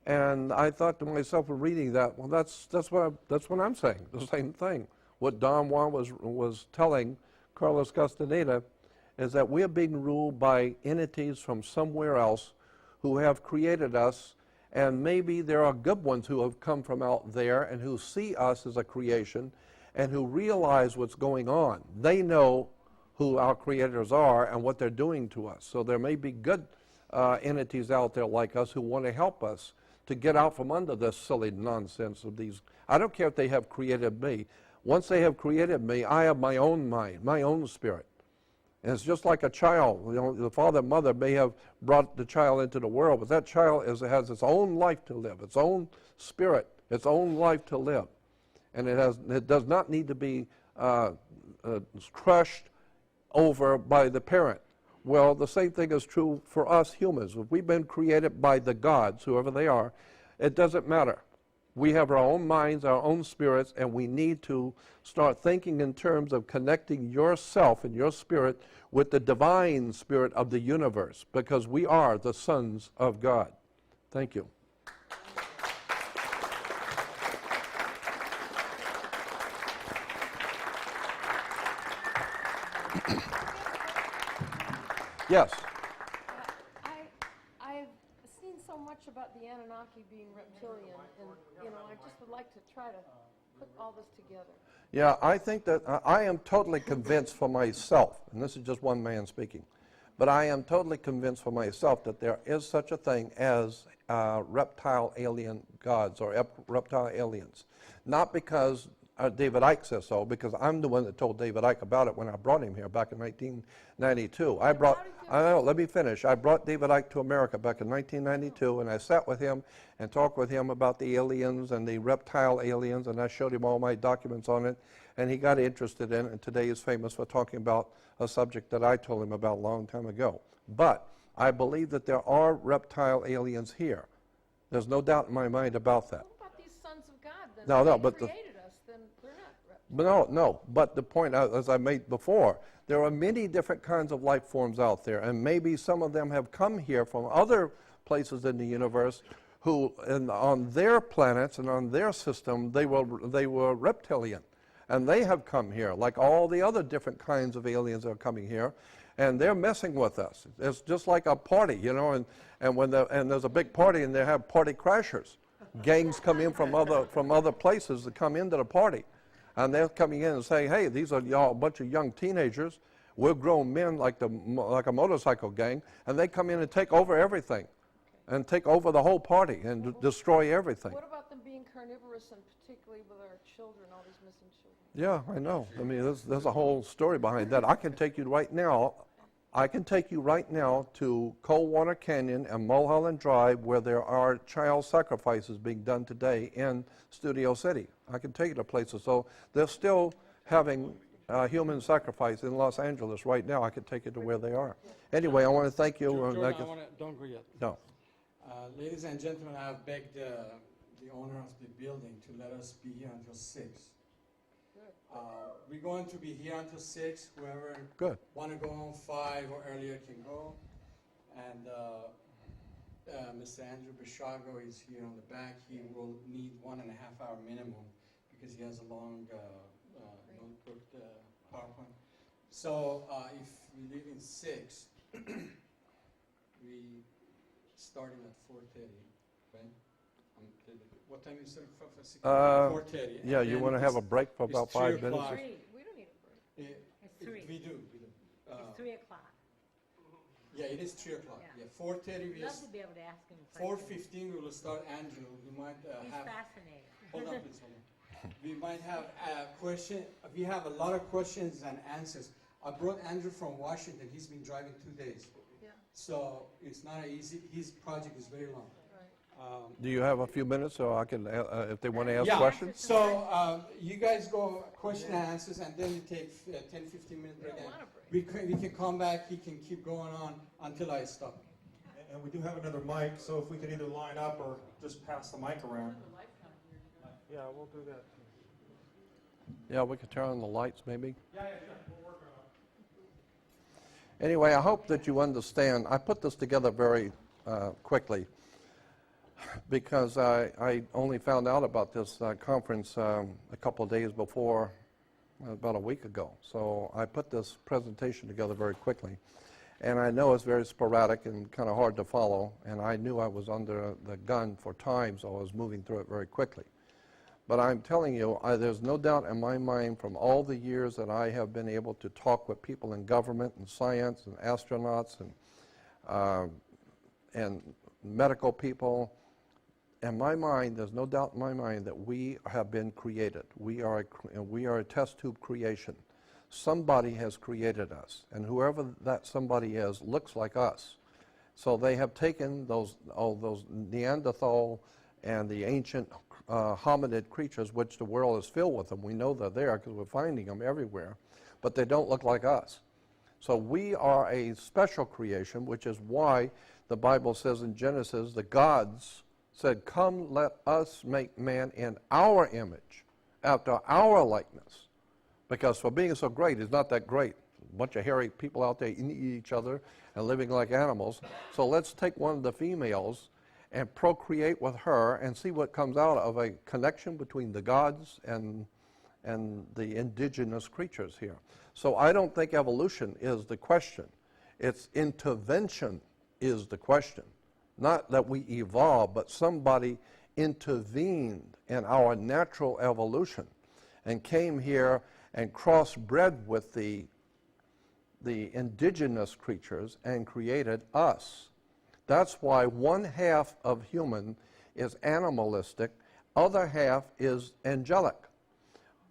And I thought to myself, reading that, well, that's what I'm saying, the same thing. What Don Juan was telling Carlos Castaneda is that we're being ruled by entities from somewhere else who have created us, and maybe there are good ones who have come from out there and who see us as a creation and who realize what's going on. They know who our creators are and what they're doing to us. So there may be good entities out there like us who want to help us to get out from under this silly nonsense of these. I don't care if they have created me. Once they have created me, I have my own mind, my own spirit. And it's just like a child. You know, the father and mother may have brought the child into the world, but that child has its own life to live, its own spirit, its own life to live. And it does not need to be crushed over by the parent. Well, the same thing is true for us humans. If we've been created by the gods, whoever they are, it doesn't matter. We have our own minds, our own spirits, and we need to start thinking in terms of connecting yourself and your spirit with the divine spirit of the universe, because we are the sons of God. Thank you. Yes. I've seen so much about the Anunnaki being reptilian, and I just would like to try to put all this together. Yeah, I think that I am totally convinced for myself, and this is just one man speaking, but I am totally convinced for myself that there is such a thing as reptile alien gods or reptile aliens. Not because David Icke says so, because I'm the one that told David Icke about it when I brought him here back in 1992. Let me finish. I brought David Icke to America back in 1992, and I sat with him and talked with him about the aliens and the reptile aliens, and I showed him all my documents on it, and he got interested in it, and today he's famous for talking about a subject that I told him about a long time ago. But I believe that there are reptile aliens here. There's no doubt in my mind about that. What about these sons of God then? No, but created us, then they're not reptiles. No, but the point, as I made before, there are many different kinds of life forms out there, and maybe some of them have come here from other places in the universe who, on their planets and on their system, they were reptilian, and they have come here, like all the other different kinds of aliens that are coming here, and they're messing with us. It's just like a party, and there's a big party, and they have party crashers. Gangs come in from other places that come into the party. And they're coming in and saying, hey, these are a bunch of young teenagers. We're grown men like a motorcycle gang. And they come in and take over everything and take over the whole party and destroy everything. What about them being carnivorous, and particularly with our children, all these missing children? Yeah, I know. I mean, there's a whole story behind that. I can take you right now to Coldwater Canyon and Mulholland Drive, where there are child sacrifices being done today in Studio City. I can take you to places. So they're still having human sacrifice in Los Angeles right now. I can take you to where they are. Anyway, I want to thank you. Jordan, don't go yet. No. Ladies and gentlemen, I have begged the owner of the building to let us be here until 6. Good. We're going to be here until 6. Whoever Good. want to go home 5 or earlier can go. And Mr. Andrew Bishago is here on the back. He will need 1.5 hour minimum because he has a long notebook PowerPoint. So if we leave in 6, we starting at 4:30, right? What time is it? 4:30. Yeah, you want to have a break for about 5 minutes? o'clock. 3. We don't need a break. It's 3. We do. It's 3 o'clock. Yeah, it is 3 o'clock. Yeah. 4:30. I'd love to be able to ask him. questions. 4:15 we will start Andrew. We might He's have. fascinating. Hold on, please. Hold on. We might have a question. We have a lot of questions and answers. I brought Andrew from Washington. He's been driving 2 days. Yeah. So it's not easy. His project is very long. Do you have a few minutes so I can, if they want to ask Yeah. questions? So you guys go question and answers, and then we take 10, 15 minute break. don't And want a break. we can come back. He can keep going on until I stop. And we do have another mic, so if we could either line up or just pass the mic around. Yeah, we'll do that. Yeah, we could turn on the lights maybe. Yeah, sure. We'll work on it. Anyway, I hope that you understand. I put this together very quickly because I only found out about this conference a couple of days before, about a week ago. So I put this presentation together very quickly. And I know it's very sporadic and kind of hard to follow, and I knew I was under the gun for time, so I was moving through it very quickly. But I'm telling you, there's no doubt in my mind from all the years that I have been able to talk with people in government and science and astronauts and medical people, in my mind, there's no doubt in my mind that we have been created. We are a test tube creation. Somebody has created us, and whoever that somebody is looks like us. So they have taken those Neanderthal and the ancient hominid creatures, which the world is filled with them. We know they're there because we're finding them everywhere, but they don't look like us. So we are a special creation, which is why the Bible says in Genesis, the gods said, "Come, let us make man in our image, after our likeness." Because for being so great, he's not that great. A bunch of hairy people out there eating each other and living like animals. So let's take one of the females and procreate with her and see what comes out of a connection between the gods and the indigenous creatures here. So I don't think evolution is the question. It's intervention is the question. Not that we evolved, but somebody intervened in our natural evolution and came here and crossbred with the indigenous creatures and created us. That's why 1/2 of human is animalistic, other half is angelic.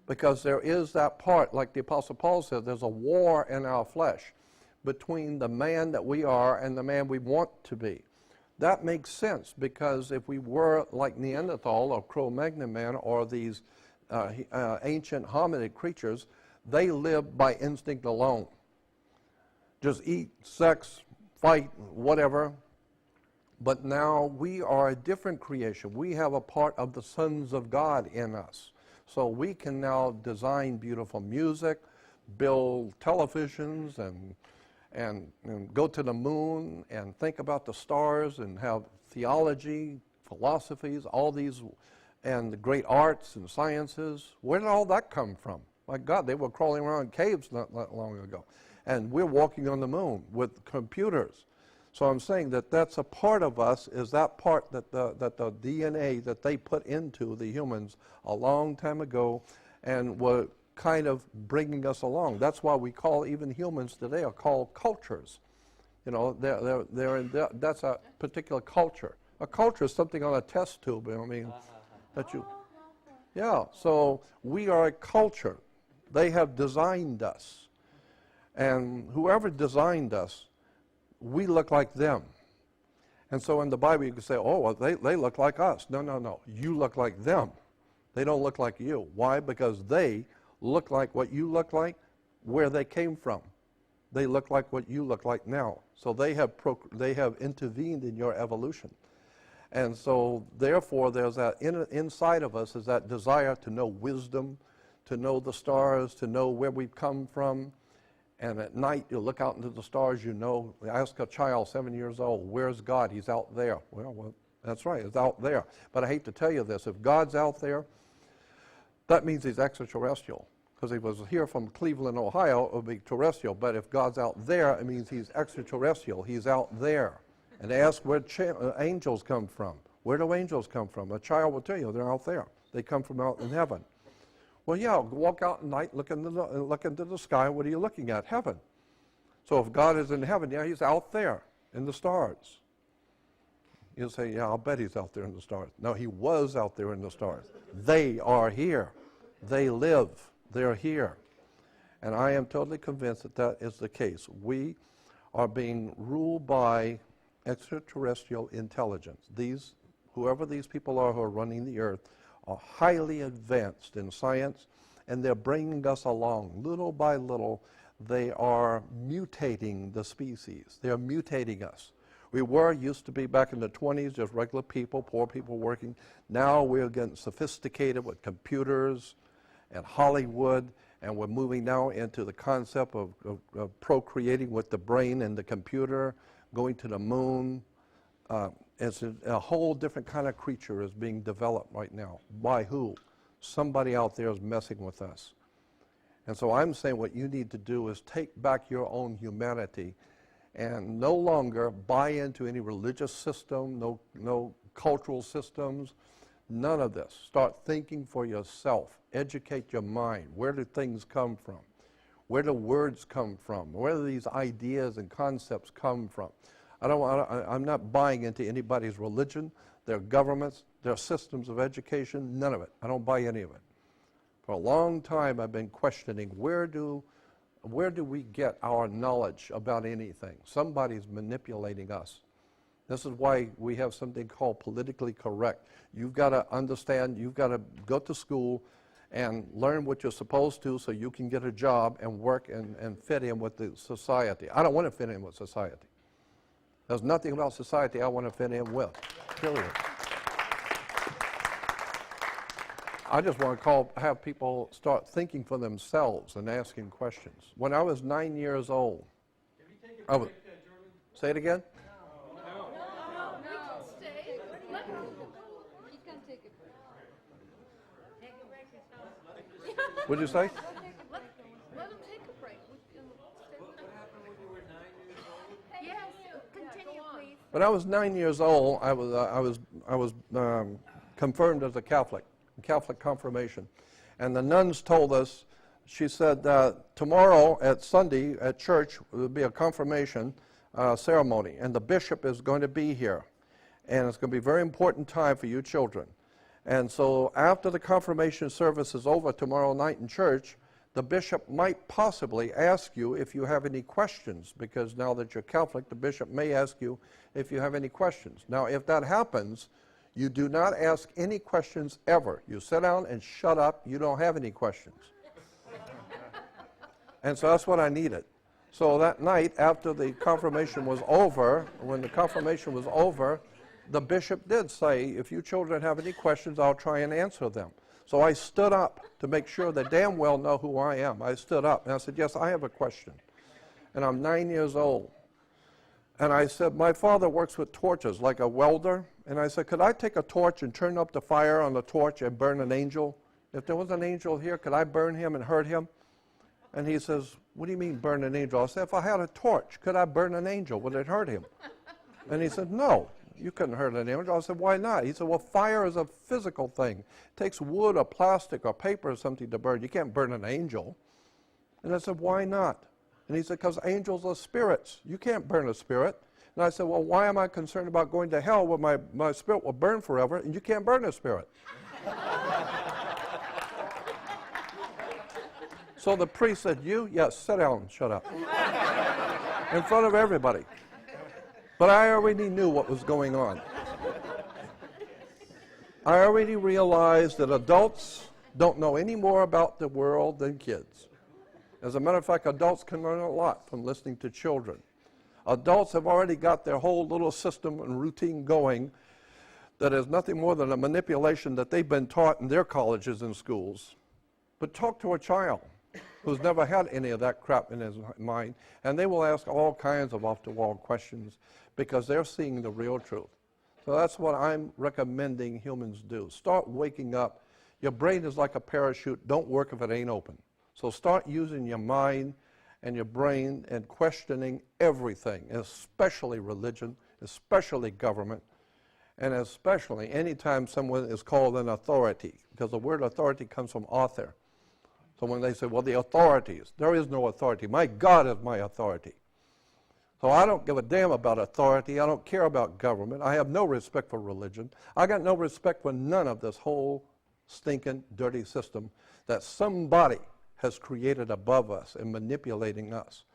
Because there is that part, like the Apostle Paul said, there's a war in our flesh between the man that we are and the man we want to be. That makes sense because if we were like Neanderthal or Cro-Magnon man or these ancient hominid creatures, they live by instinct alone. Just eat, sex, fight, whatever. But now we are a different creation. We have a part of the sons of God in us. So we can now design beautiful music, build televisions, and go to the moon and think about the stars and have theology, philosophies, all these, and the great arts and sciences. Where did all that come from? My God, they were crawling around caves not long ago. And we're walking on the moon with computers. So I'm saying that that's a part of us, is that part that the DNA that they put into the humans a long time ago and were kind of bringing us along. That's why we call even humans today are called cultures. You know, that's a particular culture. A culture is something on a test tube, I mean, that you, yeah, so we are a culture. They have designed us. And whoever designed us, we look like them. And so in the Bible you can say, oh, well, they look like us. No. You look like them. They don't look like you. Why? Because they look like what you look like, where they came from. They look like what you look like now. So they have intervened in your evolution. And so therefore there's that inside of us is that desire to know wisdom, to know the stars, to know where we've come from. And at night, you look out into the stars, you know. Ask a child, 7 years old, where's God? He's out there. Well, that's right, he's out there. But I hate to tell you this, if God's out there, that means he's extraterrestrial. Because if he was here from Cleveland, Ohio, it would be terrestrial. But if God's out there, it means he's extraterrestrial. He's out there. And ask where angels come from. Where do angels come from? A child will tell you they're out there. They come from out in heaven. Well, yeah, walk out at night, look into the sky. What are you looking at? Heaven. So if God is in heaven, yeah, he's out there in the stars. You'll say, yeah, I'll bet he's out there in the stars. No, he was out there in the stars. They are here. They live. They're here. And I am totally convinced that that is the case. We are being ruled by extraterrestrial intelligence. Whoever these people are who are running the earth are highly advanced in science, and they're bringing us along. Little by little, they are mutating the species. They're mutating us. We used to be back in the 20s, just regular people, poor people working. Now we're getting sophisticated with computers and Hollywood, and we're moving now into the concept of procreating with the brain and the computer, going to the moon. It's a whole different kind of creature is being developed right now. By who? Somebody out there is messing with us. And so I'm saying what you need to do is take back your own humanity and no longer buy into any religious system, no cultural systems, none of this. Start thinking for yourself. Educate your mind. Where do things come from? Where do words come from? Where do these ideas and concepts come from? I'm not buying into anybody's religion, their governments, their systems of education, none of it. I don't buy any of it. For a long time I've been questioning where do we get our knowledge about anything? Somebody's manipulating us. This is why we have something called politically correct. You've got to understand, you've got to go to school and learn what you're supposed to so you can get a job and work and fit in with the society. I don't want to fit in with society. There's nothing about society I want to fit in with, period. I just want to have people start thinking for themselves and asking questions. When I was 9 years old, say it again? No, stay. Let him go. He's going to take a break. Take a break yourself. What'd you say? Let him take a break. Yes, continue, please. When I was 9 years old, I was confirmed as a Catholic confirmation. And the nuns told us, she said, tomorrow at Sunday at church will be a confirmation ceremony, and the bishop is going to be here. And it's going to be a very important time for you children. And so after the confirmation service is over tomorrow night in church, the bishop might possibly ask you if you have any questions, because now that you're Catholic, the bishop may ask you if you have any questions. Now, if that happens, you do not ask any questions ever. You sit down and shut up. You don't have any questions. And so that's what I needed. So that night, after the confirmation was over, when the confirmation was over, the bishop did say, if you children have any questions, I'll try and answer them. So I stood up to make sure they damn well know who I am. I stood up and I said, yes, I have a question. And I'm 9 years old. And I said, my father works with torches, like a welder. And I said, could I take a torch and turn up the fire on the torch and burn an angel? If there was an angel here, could I burn him and hurt him? And he says, what do you mean burn an angel? I said, if I had a torch, could I burn an angel? Would it hurt him? And he said, no, you couldn't hurt an angel. I said, why not? He said, well, fire is a physical thing. It takes wood or plastic or paper or something to burn. You can't burn an angel. And I said, why not? And he said, because angels are spirits. You can't burn a spirit. And I said, well, why am I concerned about going to hell where my spirit will burn forever and you can't burn a spirit? So the priest said, you? Yes, sit down and shut up. In front of everybody. But I already knew what was going on. I already realized that adults don't know any more about the world than kids. As a matter of fact, adults can learn a lot from listening to children. Adults have already got their whole little system and routine going that is nothing more than a manipulation that they've been taught in their colleges and schools. But talk to a child who's never had any of that crap in his mind, and they will ask all kinds of off-the-wall questions because they're seeing the real truth. So that's what I'm recommending humans do. Start waking up. Your brain is like a parachute. Don't work if it ain't open. So start using your mind and your brain and questioning everything, especially religion, especially government, and especially anytime someone is called an authority, because the word authority comes from author. So when they say, well, the authorities, there is no authority. My God is my authority. So I don't give a damn about authority. I don't care about government. I have no respect for religion. I got no respect for none of this whole stinking, dirty system that somebody has created above us and manipulating us.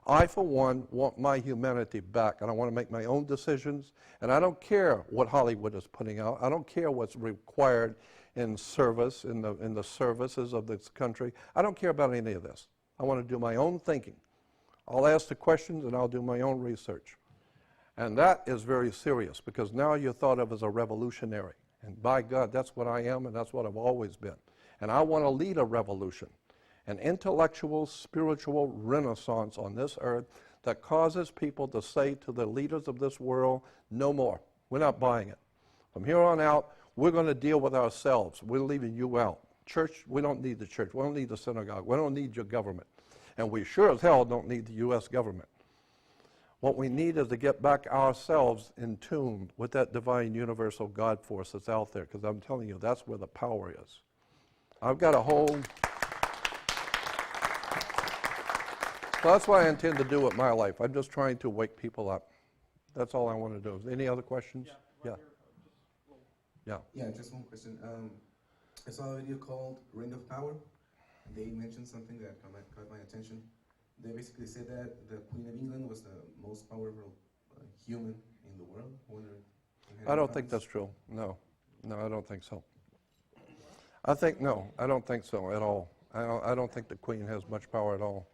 I, for one, want my humanity back, and I want to make my own decisions, and I don't care what Hollywood is putting out. I don't care what's required in service, in the services of this country. I don't care about any of this. I want to do my own thinking. I'll ask the questions, and I'll do my own research. And that is very serious, because now you're thought of as a revolutionary. And by God, that's what I am, and that's what I've always been. And I want to lead a revolution, an intellectual, spiritual renaissance on this earth that causes people to say to the leaders of this world, no more. We're not buying it. From here on out, we're going to deal with ourselves. We're leaving you out. Church, we don't need the church. We don't need the synagogue. We don't need your government. And we sure as hell don't need the U.S. government. What we need is to get back ourselves in tune with that divine universal God force that's out there, because I'm telling you, that's where the power is. I've got a whole... So that's what I intend to do with my life. I'm just trying to wake people up. That's all I want to do. Any other questions? Yeah. Yeah, just one question. I saw a video called Ring of Power. They mentioned something that caught my attention. They basically said that the Queen of England was the most powerful human in the world. I don't think that's true. No, I don't think so. I don't think so at all. I don't think the Queen has much power at all.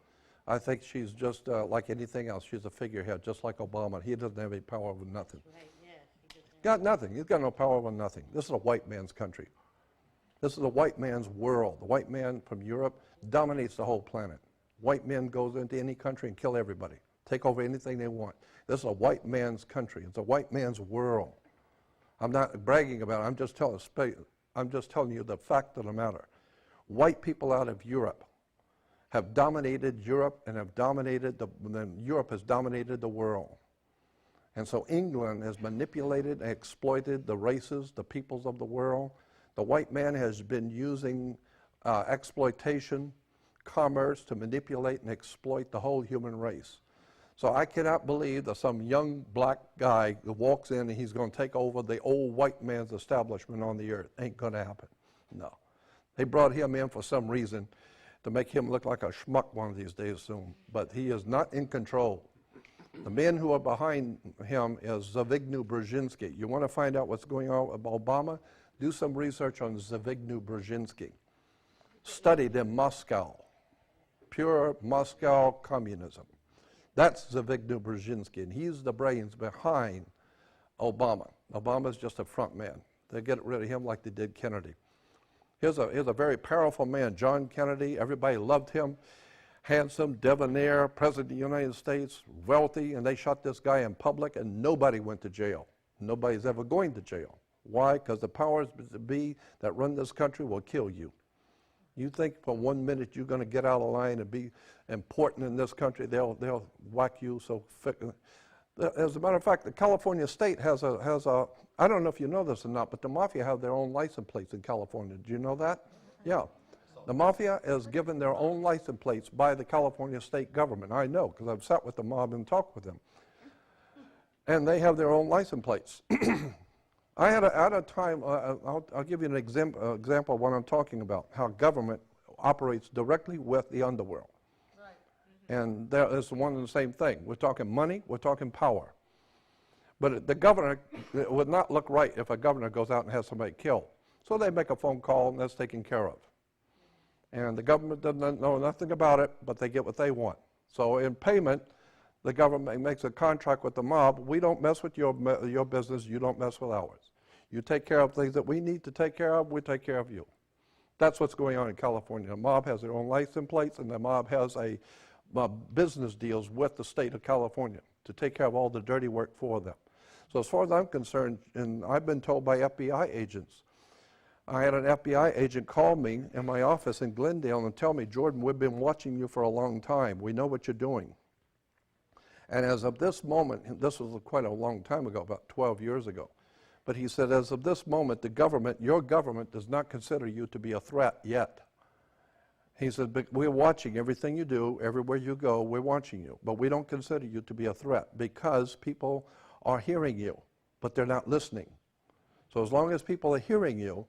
I think she's just like anything else. She's a figurehead, just like Obama. He doesn't have any power over nothing. Right, yes, he doesn't. Got nothing. He's got no power over nothing. This is a white man's country. This is a white man's world. The white man from Europe dominates the whole planet. White men goes into any country and kill everybody, take over anything they want. This is a white man's country. It's a white man's world. I'm not bragging about it. I'm just telling you the fact of the matter. White people out of Europe have dominated Europe and Europe has dominated the world. And so England has manipulated and exploited the races, the peoples of the world. The white man has been using exploitation, commerce to manipulate and exploit the whole human race. So I cannot believe that some young black guy who walks in and he's going to take over the old white man's establishment on the earth. Ain't going to happen. No. They brought him in for some reason to make him look like a schmuck one of these days soon. But he is not in control. The men who are behind him is Zbigniew Brzezinski. You want to find out what's going on with Obama? Do some research on Zbigniew Brzezinski. Studied in Moscow. Pure Moscow communism. That's Zbigniew Brzezinski, and he's the brains behind Obama. Obama's just a front man. They get rid of him like they did Kennedy. Here's a very powerful man, John Kennedy. Everybody loved him. Handsome, debonair, president of the United States, wealthy, and they shot this guy in public, and nobody went to jail. Nobody's ever going to jail. Why? Because the powers that be that run this country will kill you. You think for 1 minute you're going to get out of line and be important in this country, they'll whack you so thick. As a matter of fact, the California state has a I don't know if you know this or not, but the mafia have their own license plates in California. Do you know that? Yeah. The mafia is given their own license plates by the California state government. I know, because I've sat with the mob and talked with them. And they have their own license plates. I had a time, I'll give you an example of what I'm talking about, how government operates directly with the underworld. Right. And there is one and the same thing. We're talking money, we're talking power. But the governor, it would not look right if a governor goes out and has somebody killed. So they make a phone call and that's taken care of. And the government doesn't know nothing about it, but they get what they want. So in payment, the government makes a contract with the mob. We don't mess with your business, you don't mess with ours. You take care of things that we need to take care of, we take care of you. That's what's going on in California. The mob has their own license plates, and the mob has business deals with the state of California to take care of all the dirty work for them. So as far as I'm concerned, and I've been told by FBI agents, I had an FBI agent call me in my office in Glendale and tell me, Jordan, we've been watching you for a long time. We know what you're doing. And as of this moment, this was quite a long time ago, about 12 years ago, but he said, as of this moment, the government, your government, does not consider you to be a threat yet. He said, but we're watching everything you do, everywhere you go, we're watching you. But we don't consider you to be a threat because people are hearing you, but they're not listening. So as long as people are hearing you,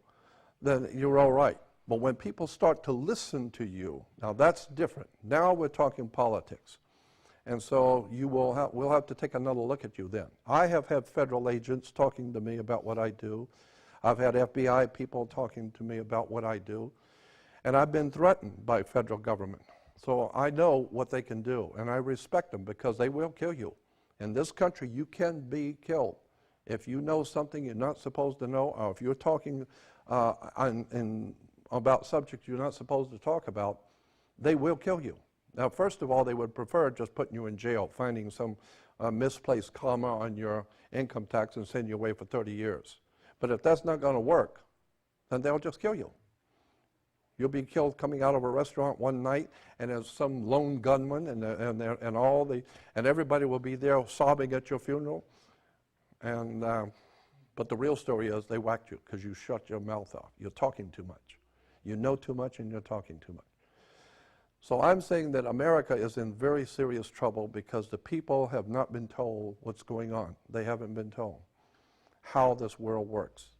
then you're all right. But when people start to listen to you, now that's different. Now we're talking politics. And so we'll have to take another look at you then. I have had federal agents talking to me about what I do. I've had FBI people talking to me about what I do. And I've been threatened by federal government. So I know what they can do, and I respect them because they will kill you. In this country, you can be killed. If you know something you're not supposed to know, or if you're talking about subjects you're not supposed to talk about, they will kill you. Now, first of all, they would prefer just putting you in jail, finding some misplaced comma on your income tax and send you away for 30 years. But if that's not going to work, then they'll just kill you. You'll be killed coming out of a restaurant one night, and there's some lone gunman, and everybody will be there sobbing at your funeral. And but the real story is they whacked you because you shut your mouth off. You're talking too much. You know too much, and you're talking too much. So I'm saying that America is in very serious trouble because the people have not been told what's going on. They haven't been told how this world works.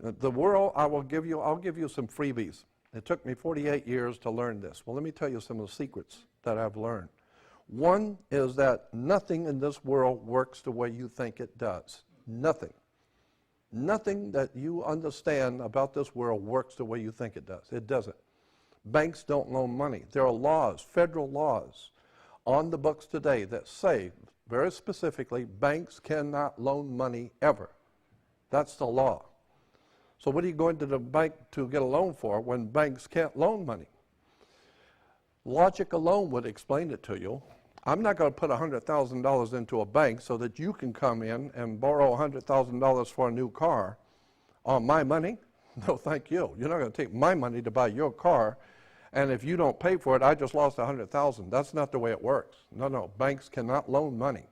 The world, I'll give you some freebies. It took me 48 years to learn this. Well, let me tell you some of the secrets that I've learned. One is that nothing in this world works the way you think it does. Nothing. Nothing that you understand about this world works the way you think it does. It doesn't. Banks don't loan money. There are laws, federal laws, on the books today that say, very specifically, banks cannot loan money ever. That's the law. So what are you going to the bank to get a loan for when banks can't loan money? Logic alone would explain it to you. I'm not going to put $100,000 into a bank so that you can come in and borrow $100,000 for a new car on my money. No, thank you. You're not going to take my money to buy your car, and if you don't pay for it, I just lost $100,000. That's not the way it works. No, banks cannot loan money.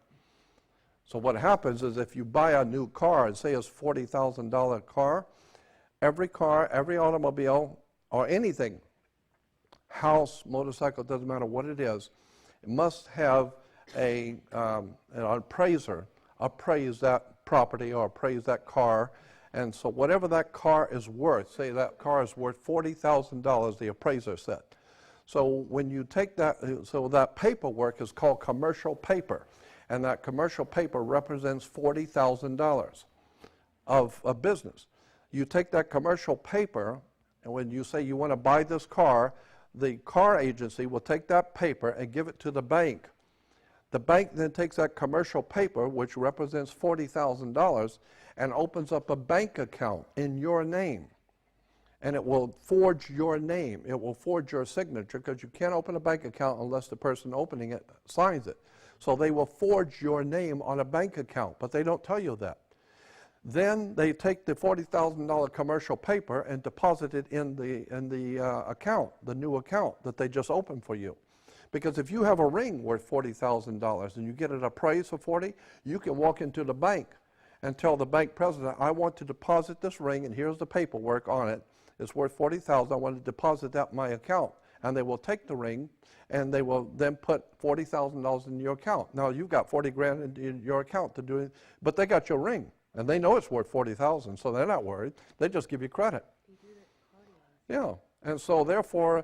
So what happens is if you buy a new car, and say it's a $40,000 car, every automobile, or anything, house, motorcycle, doesn't matter what it is, it must have an appraiser appraise that property or appraise that car. And so whatever that car is worth, say that car is worth $40,000, the appraiser said. So when you take that, so that paperwork is called commercial paper. And that commercial paper represents $40,000 of a business. You take that commercial paper, and when you say you want to buy this car, the car agency will take that paper and give it to the bank. The bank then takes that commercial paper, which represents $40,000, and opens up a bank account in your name. And it will forge your name. It will forge your signature because you can't open a bank account unless the person opening it signs it. So they will forge your name on a bank account, but they don't tell you that. Then they take the $40,000 commercial paper and deposit it in the account, the new account that they just opened for you. Because if you have a ring worth $40,000 and you get it appraised for $40,000, you can walk into the bank and tell the bank president, I want to deposit this ring, and here's the paperwork on it. It's worth $40,000. I want to deposit that in my account. And they will take the ring, and they will then put $40,000 in your account. Now, you've got $40,000 in your account to do it, but they got your ring, and they know it's worth $40,000, so they're not worried. They just give you credit. Yeah, and so therefore,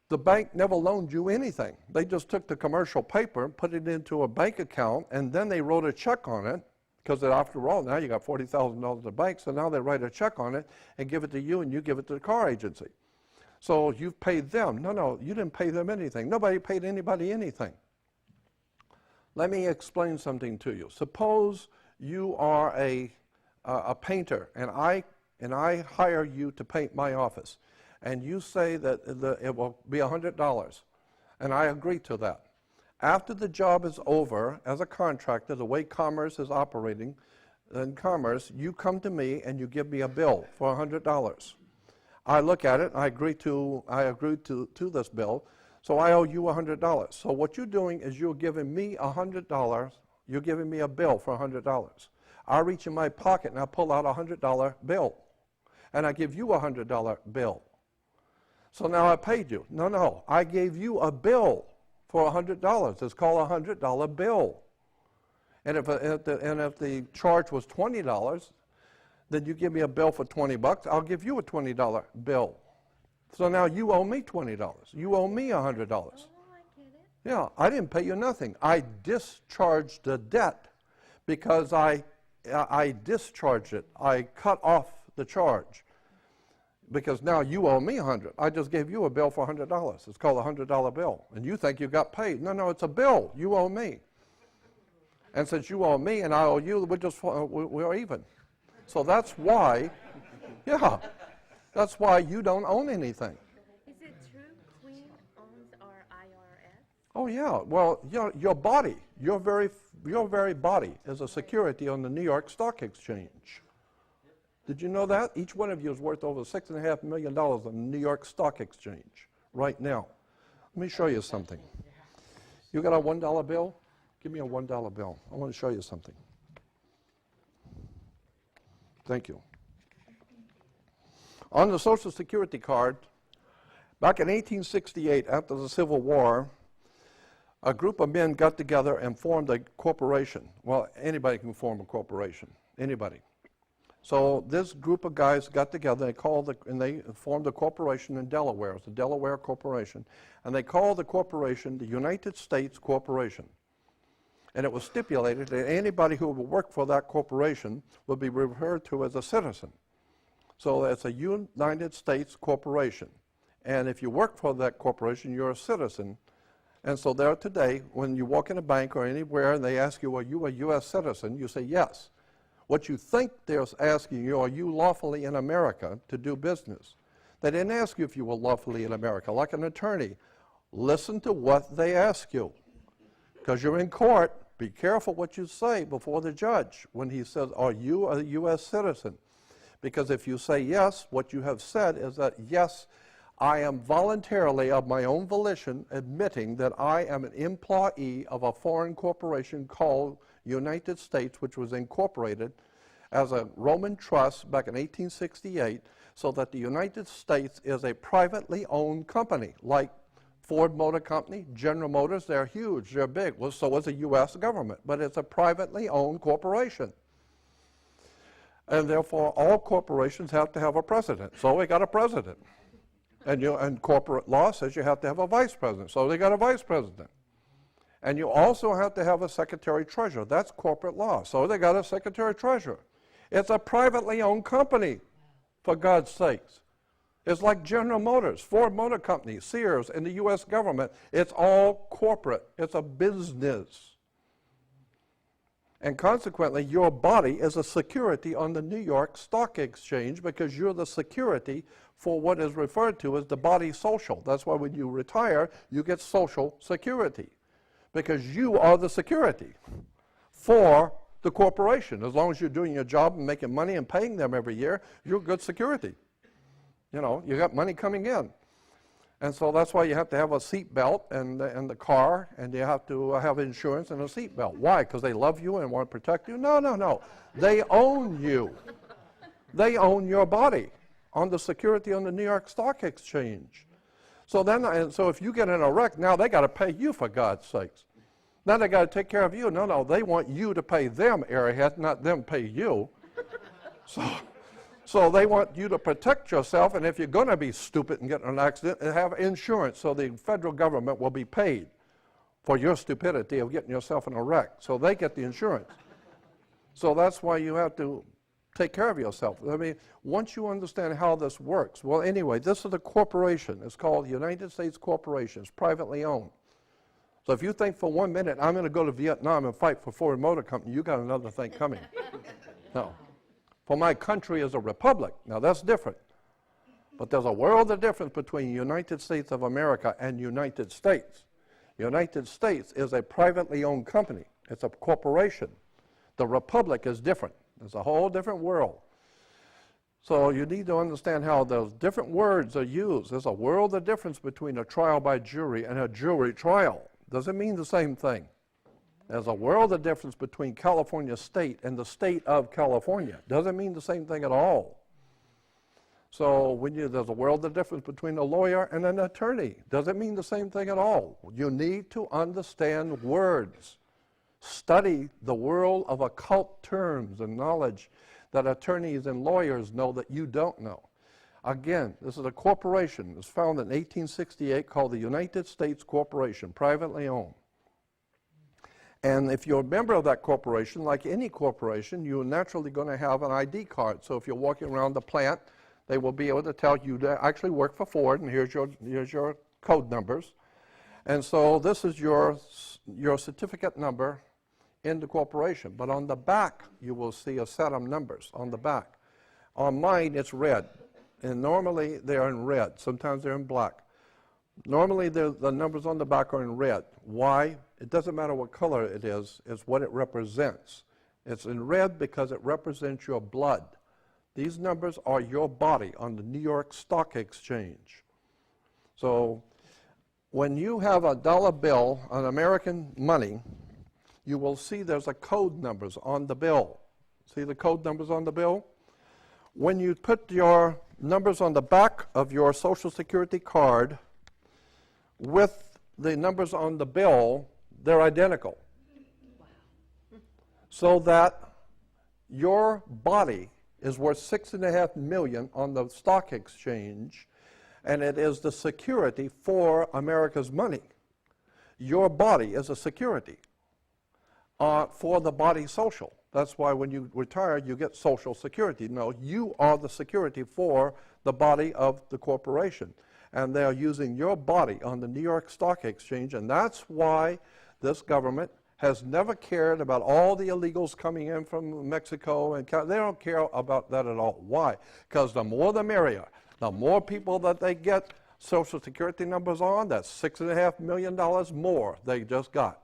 the bank never loaned you anything. They just took the commercial paper, put it into a bank account, and then they wrote a check on it, because after all, now you got $40,000 in the bank, so now they write a check on it and give it to you, and you give it to the car agency. So you've paid them. No, you didn't pay them anything. Nobody paid anybody anything. Let me explain something to you. Suppose you are a painter, and I hire you to paint my office. and you say that it will be $100, and I agree to that. After the job is over, as a contractor, the way commerce is operating, in commerce, you come to me and you give me a bill for $100. I look at it, I agree to this bill, so I owe you $100. So what you're doing is you're giving me $100, you're giving me a bill for $100. I reach in my pocket and I pull out a $100 bill, and I give you a $100 bill. So now I paid you. No, I gave you a bill for $100. It's called a $100 bill. And if the charge was $20, then you give me a bill for $20. I'll give you a $20 bill. So now you owe me $20. You owe me $100. Oh, I get it. Yeah, I didn't pay you nothing. I discharged the debt because I discharged it. I cut off the charge because now you owe me $100. I just gave you a bill for $100. It's called a $100 bill, and you think you got paid. No, it's a bill. You owe me. And since you owe me and I owe you, we're even. So that's why, yeah, that's why you don't own anything. Is it true Queen owns our IRS? Oh yeah, well, your body, your very body is a security on the New York Stock Exchange. Did you know that? Each one of you is worth over $6.5 million on the New York Stock Exchange right now. Let me show you something. You got a $1 bill? Give me a $1 bill. I want to show you something. Thank you. On the Social Security card, back in 1868, after the Civil War, a group of men got together and formed a corporation. Well, anybody can form a corporation, anybody. So this group of guys got together, and they formed a corporation in Delaware. It's a Delaware corporation. And they called the corporation the United States Corporation. And it was stipulated that anybody who would work for that corporation would be referred to as a citizen. So it's a United States corporation. And if you work for that corporation, you're a citizen. And so there today, when you walk in a bank or anywhere and they ask you, are you a U.S. citizen? You say yes. What you think they're asking you, are you lawfully in America to do business? They didn't ask you if you were lawfully in America. Like an attorney, listen to what they ask you. Because you're in court, be careful what you say before the judge when he says, are you a U.S. citizen? Because if you say yes, what you have said is that, yes, I am voluntarily, of my own volition, admitting that I am an employee of a foreign corporation called United States, which was incorporated as a Roman trust back in 1868, so that the United States is a privately owned company, like Ford Motor Company, General Motors. They're huge, they're big. Well, so is the U.S. government, but it's a privately owned corporation. And therefore, all corporations have to have a president. So we got a president. And corporate law says you have to have a vice president. So they got a vice president. And you also have to have a secretary-treasurer. That's corporate law. So they got a secretary-treasurer. It's a privately owned company, for God's sakes. It's like General Motors, Ford Motor Company, Sears, and the U.S. government. It's all corporate. It's a business. And consequently, your body is a security on the New York Stock Exchange because you're the security for what is referred to as the body social. That's why when you retire, you get Social Security, because you are the security for the corporation. As long as you're doing your job and making money and paying them every year, you're good security. You know, you got money coming in. And so that's why you have to have a seat belt and the car, and you have to have insurance and a seat belt. Why? Because they love you and want to protect you? No. They own you. They own your body on the security on the New York Stock Exchange. So if you get in a wreck, now they got to pay you, for God's sakes. Now they got to take care of you. No, they want you to pay them, airhead, not them pay you. So they want you to protect yourself, and if you're going to be stupid and get in an accident, have insurance so the federal government will be paid for your stupidity of getting yourself in a wreck. So they get the insurance. So that's why you have to take care of yourself. I mean, once you understand how this works, well, anyway, this is a corporation. It's called United States Corporation. It's privately owned. So if you think for 1 minute, I'm going to go to Vietnam and fight for Ford Motor Company, you got another thing coming. No. For my country is a republic. Now, that's different. But there's a world of difference between United States of America and United States. United States is a privately owned company. It's a corporation. The republic is different. It's a whole different world. So you need to understand how those different words are used. There's a world of difference between a trial by jury and a jury trial. Doesn't mean the same thing. There's a world of difference between California state and the state of California. Doesn't mean the same thing at all. So there's a world of difference between a lawyer and an attorney. Doesn't mean the same thing at all. You need to understand words. Study the world of occult terms and knowledge that attorneys and lawyers know that you don't know. Again, this is a corporation. It was founded in 1868 called the United States Corporation, privately owned. And if you're a member of that corporation, like any corporation, you're naturally going to have an ID card. So if you're walking around the plant, they will be able to tell you to actually work for Ford, and here's your code numbers. And so this is your certificate number in the corporation. But on the back, you will see a set of numbers on the back. On mine, it's red. And normally, they're in red. Sometimes they're in black. Normally, the numbers on the back are in red. Why? It doesn't matter what color it is. It's what it represents. It's in red because it represents your blood. These numbers are your body on the New York Stock Exchange. So when you have a dollar bill, an American money, you will see there's a code numbers on the bill. See the code numbers on the bill? When you put your numbers on the back of your Social Security card with the numbers on the bill, they're identical. So that your body is worth $6.5 million on the stock exchange, and it is the security for America's money. Your body is a security for the body social. That's why when you retire, you get Social Security. No, you are the security for the body of the corporation. And they're using your body on the New York Stock Exchange, and that's why this government has never cared about all the illegals coming in from Mexico. And they don't care about that at all. Why? Because the more the merrier. The more people that they get Social Security numbers on, that's $6.5 million more they just got.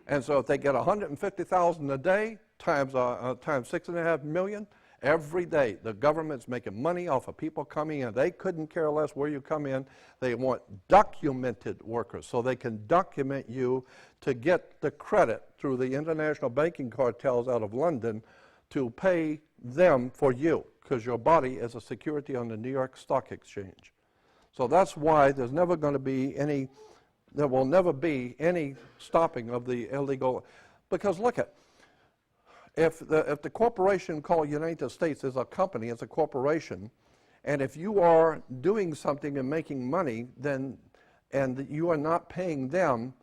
And so if they get 150,000 a day times 6.5 million, every day the government's making money off of people coming in. They couldn't care less where you come in. They want documented workers so they can document you to get the credit through the international banking cartels out of London to pay them for you, because your body is a security on the New York Stock Exchange. So that's why there's never going to be any, there will never be any stopping of the illegal, because look at, if the corporation called United States is a company, it's a corporation, and if you are doing something and making money, then, and you are not paying them,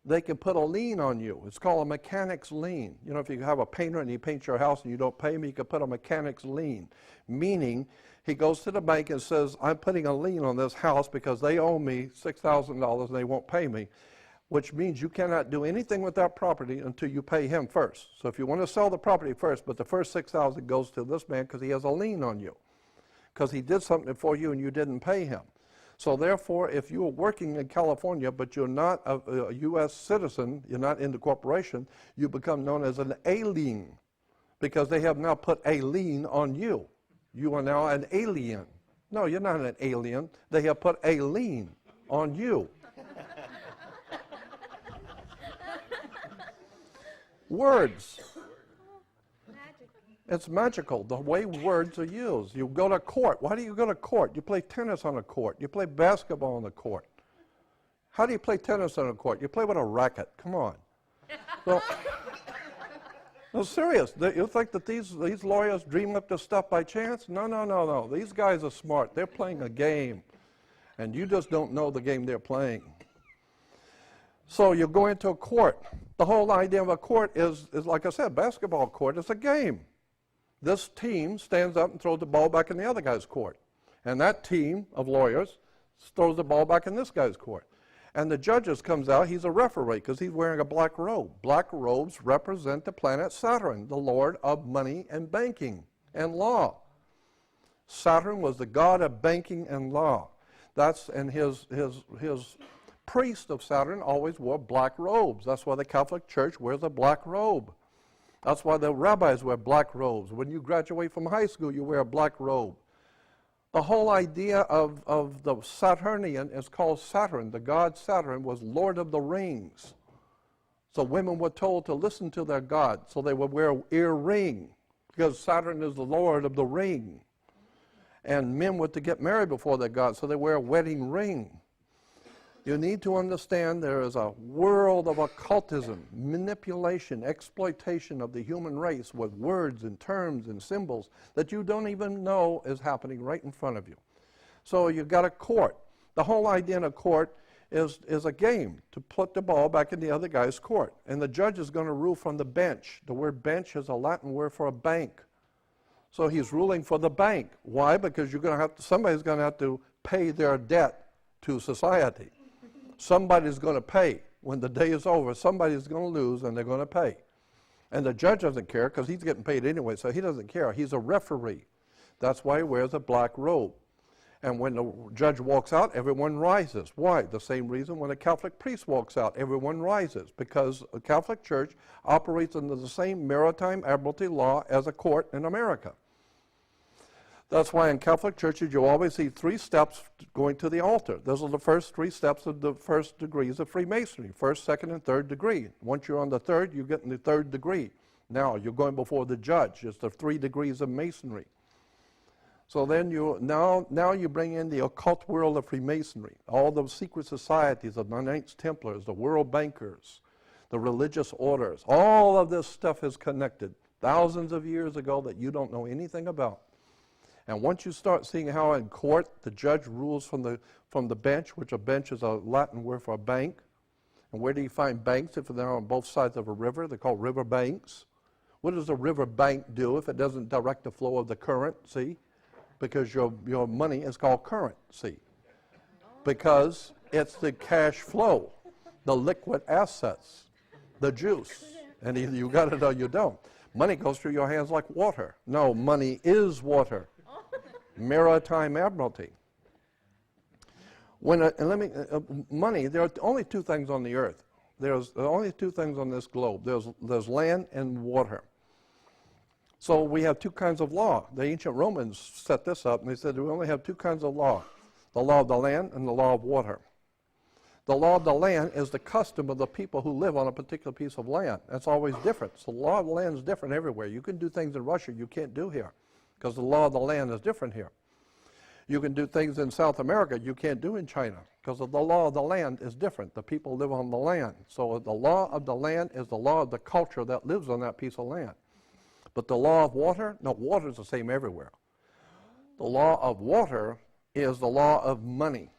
they can put a lien on you. It's called a mechanic's lien. You know, if you have a painter and he paints your house and you don't pay him, he can put a mechanic's lien, meaning he goes to the bank and says, I'm putting a lien on this house because they owe me $6,000 and they won't pay me, which means you cannot do anything with that property until you pay him first. So if you want to sell the property first, but the first $6,000 goes to this man because he has a lien on you, because he did something for you and you didn't pay him. So therefore, if you are working in California, but you're not a U.S. citizen, you're not in the corporation, you become known as an alien, because they have now put a lien on you. You are now an alien. No, you're not an alien. They have put a lien on you. Words. It's magical, the way words are used. You go to court. Why do you go to court? You play tennis on a court. You play basketball on the court. How do you play tennis on a court? You play with a racket. Come on. So, no, serious. You think that these lawyers dream up this stuff by chance? No, no, no, no. These guys are smart. They're playing a game, and you just don't know the game they're playing. So you go into a court. The whole idea of a court is like I said, basketball court is a game. This team stands up and throws the ball back in the other guy's court. And that team of lawyers throws the ball back in this guy's court. And the judges comes out, he's a referee because he's wearing a black robe. Black robes represent the planet Saturn, the lord of money and banking and law. Saturn was the god of banking and law. And his priest of Saturn always wore black robes. That's why the Catholic Church wears a black robe. That's why the rabbis wear black robes. When you graduate from high school, you wear a black robe. The whole idea of the Saturnian is called Saturn. The god Saturn was Lord of the Rings. So women were told to listen to their god, so they would wear an earring, because Saturn is the Lord of the ring. And men were to get married before their god, so they wear a wedding ring. You need to understand there is a world of occultism, manipulation, exploitation of the human race with words and terms and symbols that you don't even know is happening right in front of you. So you've got a court. The whole idea in a court is a game to put the ball back in the other guy's court. And the judge is going to rule from the bench. The word bench is a Latin word for a bank. So he's ruling for the bank. Why? Because somebody's going to have to pay their debt to society. Somebody's going to pay. When the day is over, somebody's going to lose and they're going to pay. And the judge doesn't care because he's getting paid anyway, so he doesn't care. He's a referee. That's why he wears a black robe. And when the judge walks out, everyone rises. Why? The same reason when a Catholic priest walks out, everyone rises, because the Catholic Church operates under the same maritime admiralty law as a court in America. That's why in Catholic churches you always see 3 steps going to the altar. Those are the first 3 steps of the first degrees of Freemasonry, 1st, 2nd, and 3rd degree. Once you're on the 3rd, you get in the 3rd degree. Now you're going before the judge. It's the 3 degrees of Masonry. So then now you bring in the occult world of Freemasonry, all the secret societies of the Knights Templars, the world bankers, the religious orders. All of this stuff is connected thousands of years ago that you don't know anything about. And once you start seeing how in court the judge rules from the bench, which a bench is a Latin word for a bank. And where do you find banks if they're on both sides of a river? They're called river banks. What does a river bank do if it doesn't direct the flow of the current? See? Because your money is called currency. Because it's the cash flow, the liquid assets, the juice. And either you got it or you don't. Money goes through your hands like water. No, money is water. Maritime admiralty. Money, there are only 2 things on the earth. There's only 2 things on this globe. There's land and water. So we have 2 kinds of law. The ancient Romans set this up, and they said we only have 2 kinds of law. The law of the land and the law of water. The law of the land is the custom of the people who live on a particular piece of land. That's always different. So the law of the land is different everywhere. You can do things in Russia you can't do here, because the law of the land is different here. You can do things in South America you can't do in China, because the law of the land is different. The people live on the land. So the law of the land is the law of the culture that lives on that piece of land. But the law of water, no, water is the same everywhere. The law of water is the law of money.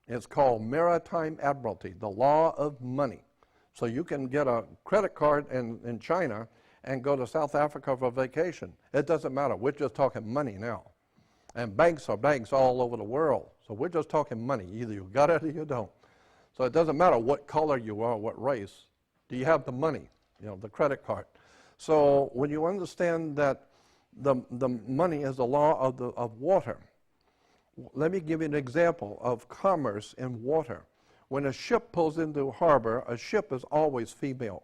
It's called maritime admiralty, the law of money. So you can get a credit card in China and go to South Africa for vacation. It doesn't matter. We're just talking money now. And banks are banks all over the world. So we're just talking money. Either you got it or you don't. So it doesn't matter what color you are, what race. Do you have the money, the credit card? So when you understand that the money is the law of water, let me give you an example of commerce in water. When a ship pulls into a harbor, a ship is always female.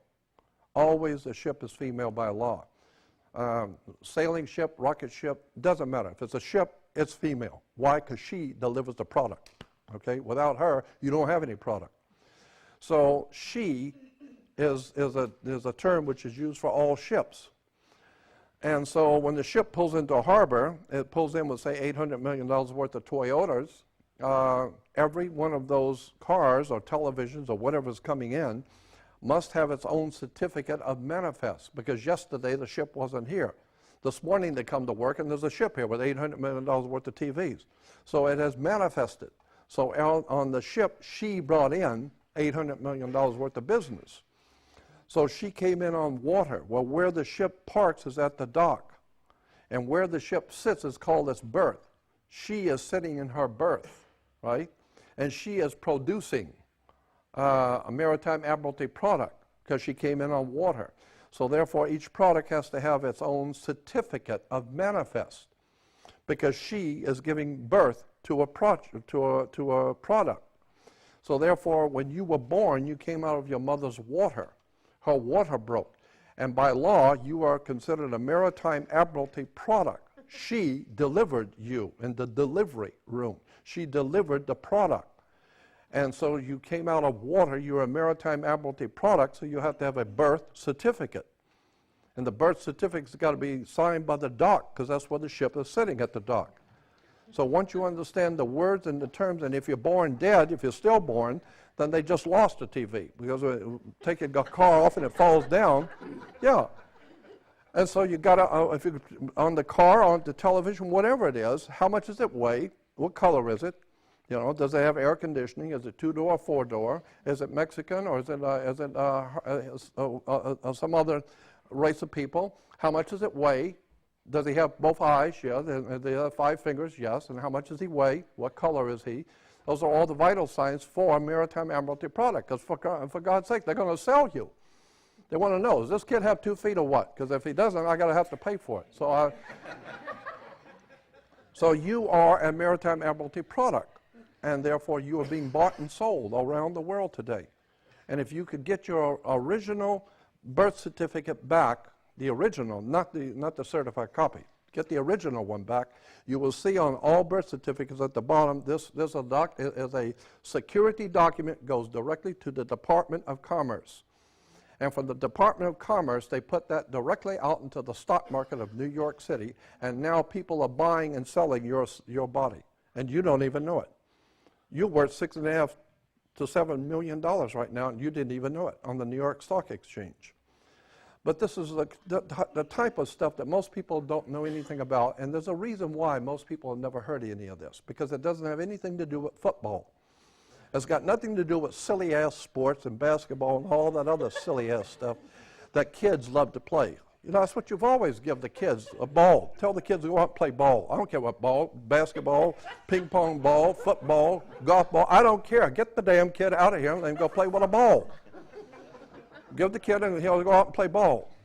Always a ship is female by law. Sailing ship, rocket ship, doesn't matter. If it's a ship, it's female. Why? Because she delivers the product. Okay? Without her, you don't have any product. So she is a term which is used for all ships. And so when the ship pulls into a harbor, it pulls in with, say, $800 million worth of Toyotas. Every one of those cars or televisions or whatever's coming in must have its own certificate of manifest, because yesterday the ship wasn't here. This morning they come to work and there's a ship here with $800 million worth of TVs. So it has manifested. So on the ship, she brought in $800 million worth of business. So she came in on water. Well, where the ship parks is at the dock. And where the ship sits is called its berth. She is sitting in her berth, right? And she is producing a maritime admiralty product because she came in on water. So therefore, each product has to have its own certificate of manifest, because she is giving birth to a product. So therefore, when you were born, you came out of your mother's water. Her water broke. And by law, you are considered a maritime admiralty product. She delivered you in the delivery room. She delivered the product. And so you came out of water, you're a maritime admiralty product, so you have to have a birth certificate. And the birth certificate's got to be signed by the dock, because that's where the ship is sitting, at the dock. So once you understand the words and the terms, and if you're born dead, if you're stillborn, then they just lost a TV, because take a car off and it falls down. Yeah. And so you got to, if you on the car, on the television, whatever it is, how much does it weigh? What color is it? You know, does it have air conditioning? Is it 2-door, 4-door? Is it Mexican, or is it some other race of people? How much does it weigh? Does he have both eyes? Yeah. Does he have 5 fingers? Yes. And how much does he weigh? What color is he? Those are all the vital signs for a maritime admiralty product. Because for God's sake, they're going to sell you. They want to know, does this kid have 2 feet or what? Because if he doesn't, I got to have to pay for it. So you are a maritime admiralty product, and therefore you are being bought and sold around the world today. And if you could get your original birth certificate back, the original, not the certified copy, get the original one back, you will see on all birth certificates at the bottom, this is a security document, goes directly to the Department of Commerce. And from the Department of Commerce, they put that directly out into the stock market of New York City, and now people are buying and selling your body, and you don't even know it. You're worth $6.5 to $7 million right now, and you didn't even know it on the New York Stock Exchange. But this is the type of stuff that most people don't know anything about, and there's a reason why most people have never heard any of this, because it doesn't have anything to do with football. It's got nothing to do with silly-ass sports and basketball and all that other silly-ass stuff that kids love to play. You know, that's what you've always given the kids, a ball. Tell the kids to go out and play ball. I don't care what ball, basketball, ping pong ball, football, golf ball. I don't care. Get the damn kid out of here and go play with a ball. Give the kid and he'll go out and play ball.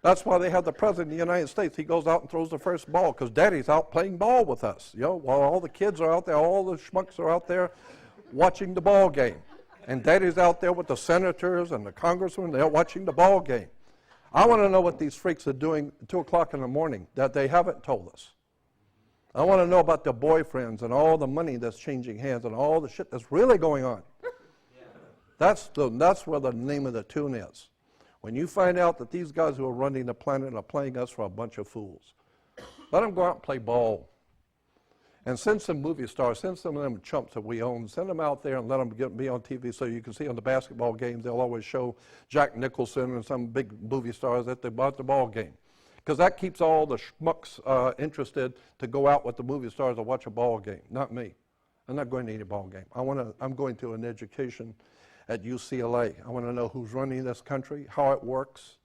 That's why they have the President of the United States. He goes out and throws the first ball because Daddy's out playing ball with us. You know, while all the kids are out there, all the schmucks are out there watching the ball game. And Daddy's out there with the senators and the congressmen. They're watching the ball game. I want to know what these freaks are doing at 2 o'clock in the morning that they haven't told us. I want to know about their boyfriends and all the money that's changing hands and all the shit that's really going on. That's where the name of the tune is. When you find out that these guys who are running the planet are playing us for a bunch of fools, let them go out and play ball. And send some movie stars, send some of them chumps that we own, send them out there and let them be on TV so you can see on the basketball games, they'll always show Jack Nicholson and some big movie stars at the ball game. Because that keeps all the schmucks interested to go out with the movie stars to watch a ball game, not me. I'm not going to any ball game. I'm going to an education at UCLA. I want to know who's running this country, how it works,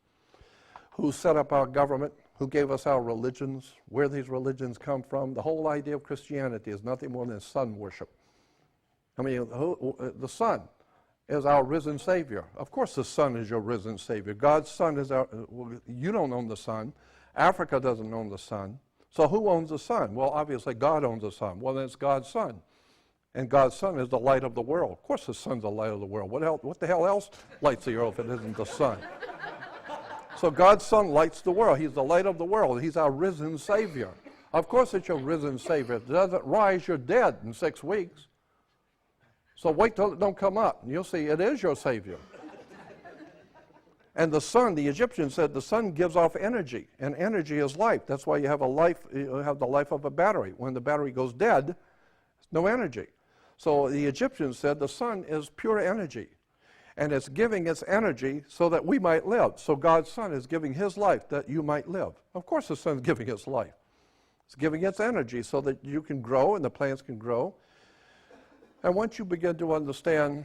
who set up our government, who gave us our religions, where these religions come from. The whole idea of Christianity is nothing more than sun worship. I mean, the sun is our risen Savior. Of course the sun is your risen Savior. God's sun is you don't own the sun. Africa doesn't own the sun. So who owns the sun? Well, obviously God owns the sun. Well, then it's God's sun. And God's sun is the light of the world. Of course the sun's the light of the world. What the hell else lights the earth if it isn't the sun? So God's Son lights the world. He's the light of the world. He's our risen Savior. Of course it's your risen Savior. If it doesn't rise, you're dead in 6 weeks. So wait till it don't come up, and you'll see it is your Savior. And the sun, the Egyptians said the sun gives off energy, and energy is life. That's why you have the life of a battery. When the battery goes dead, there's no energy. So the Egyptians said the sun is pure energy. And it's giving its energy so that we might live. So God's Son is giving His life that you might live. Of course the Son's giving its life. It's giving its energy so that you can grow and the plants can grow. And once you begin to understand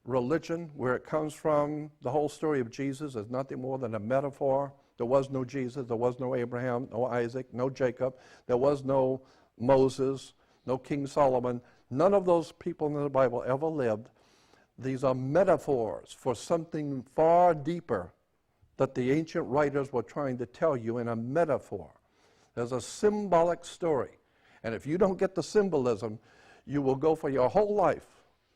religion, where it comes from, the whole story of Jesus is nothing more than a metaphor. There was no Jesus, there was no Abraham, no Isaac, no Jacob. There was no Moses, no King Solomon. None of those people in the Bible ever lived. These are metaphors for something far deeper that the ancient writers were trying to tell you in a metaphor. There's a symbolic story. And if you don't get the symbolism, you will go for your whole life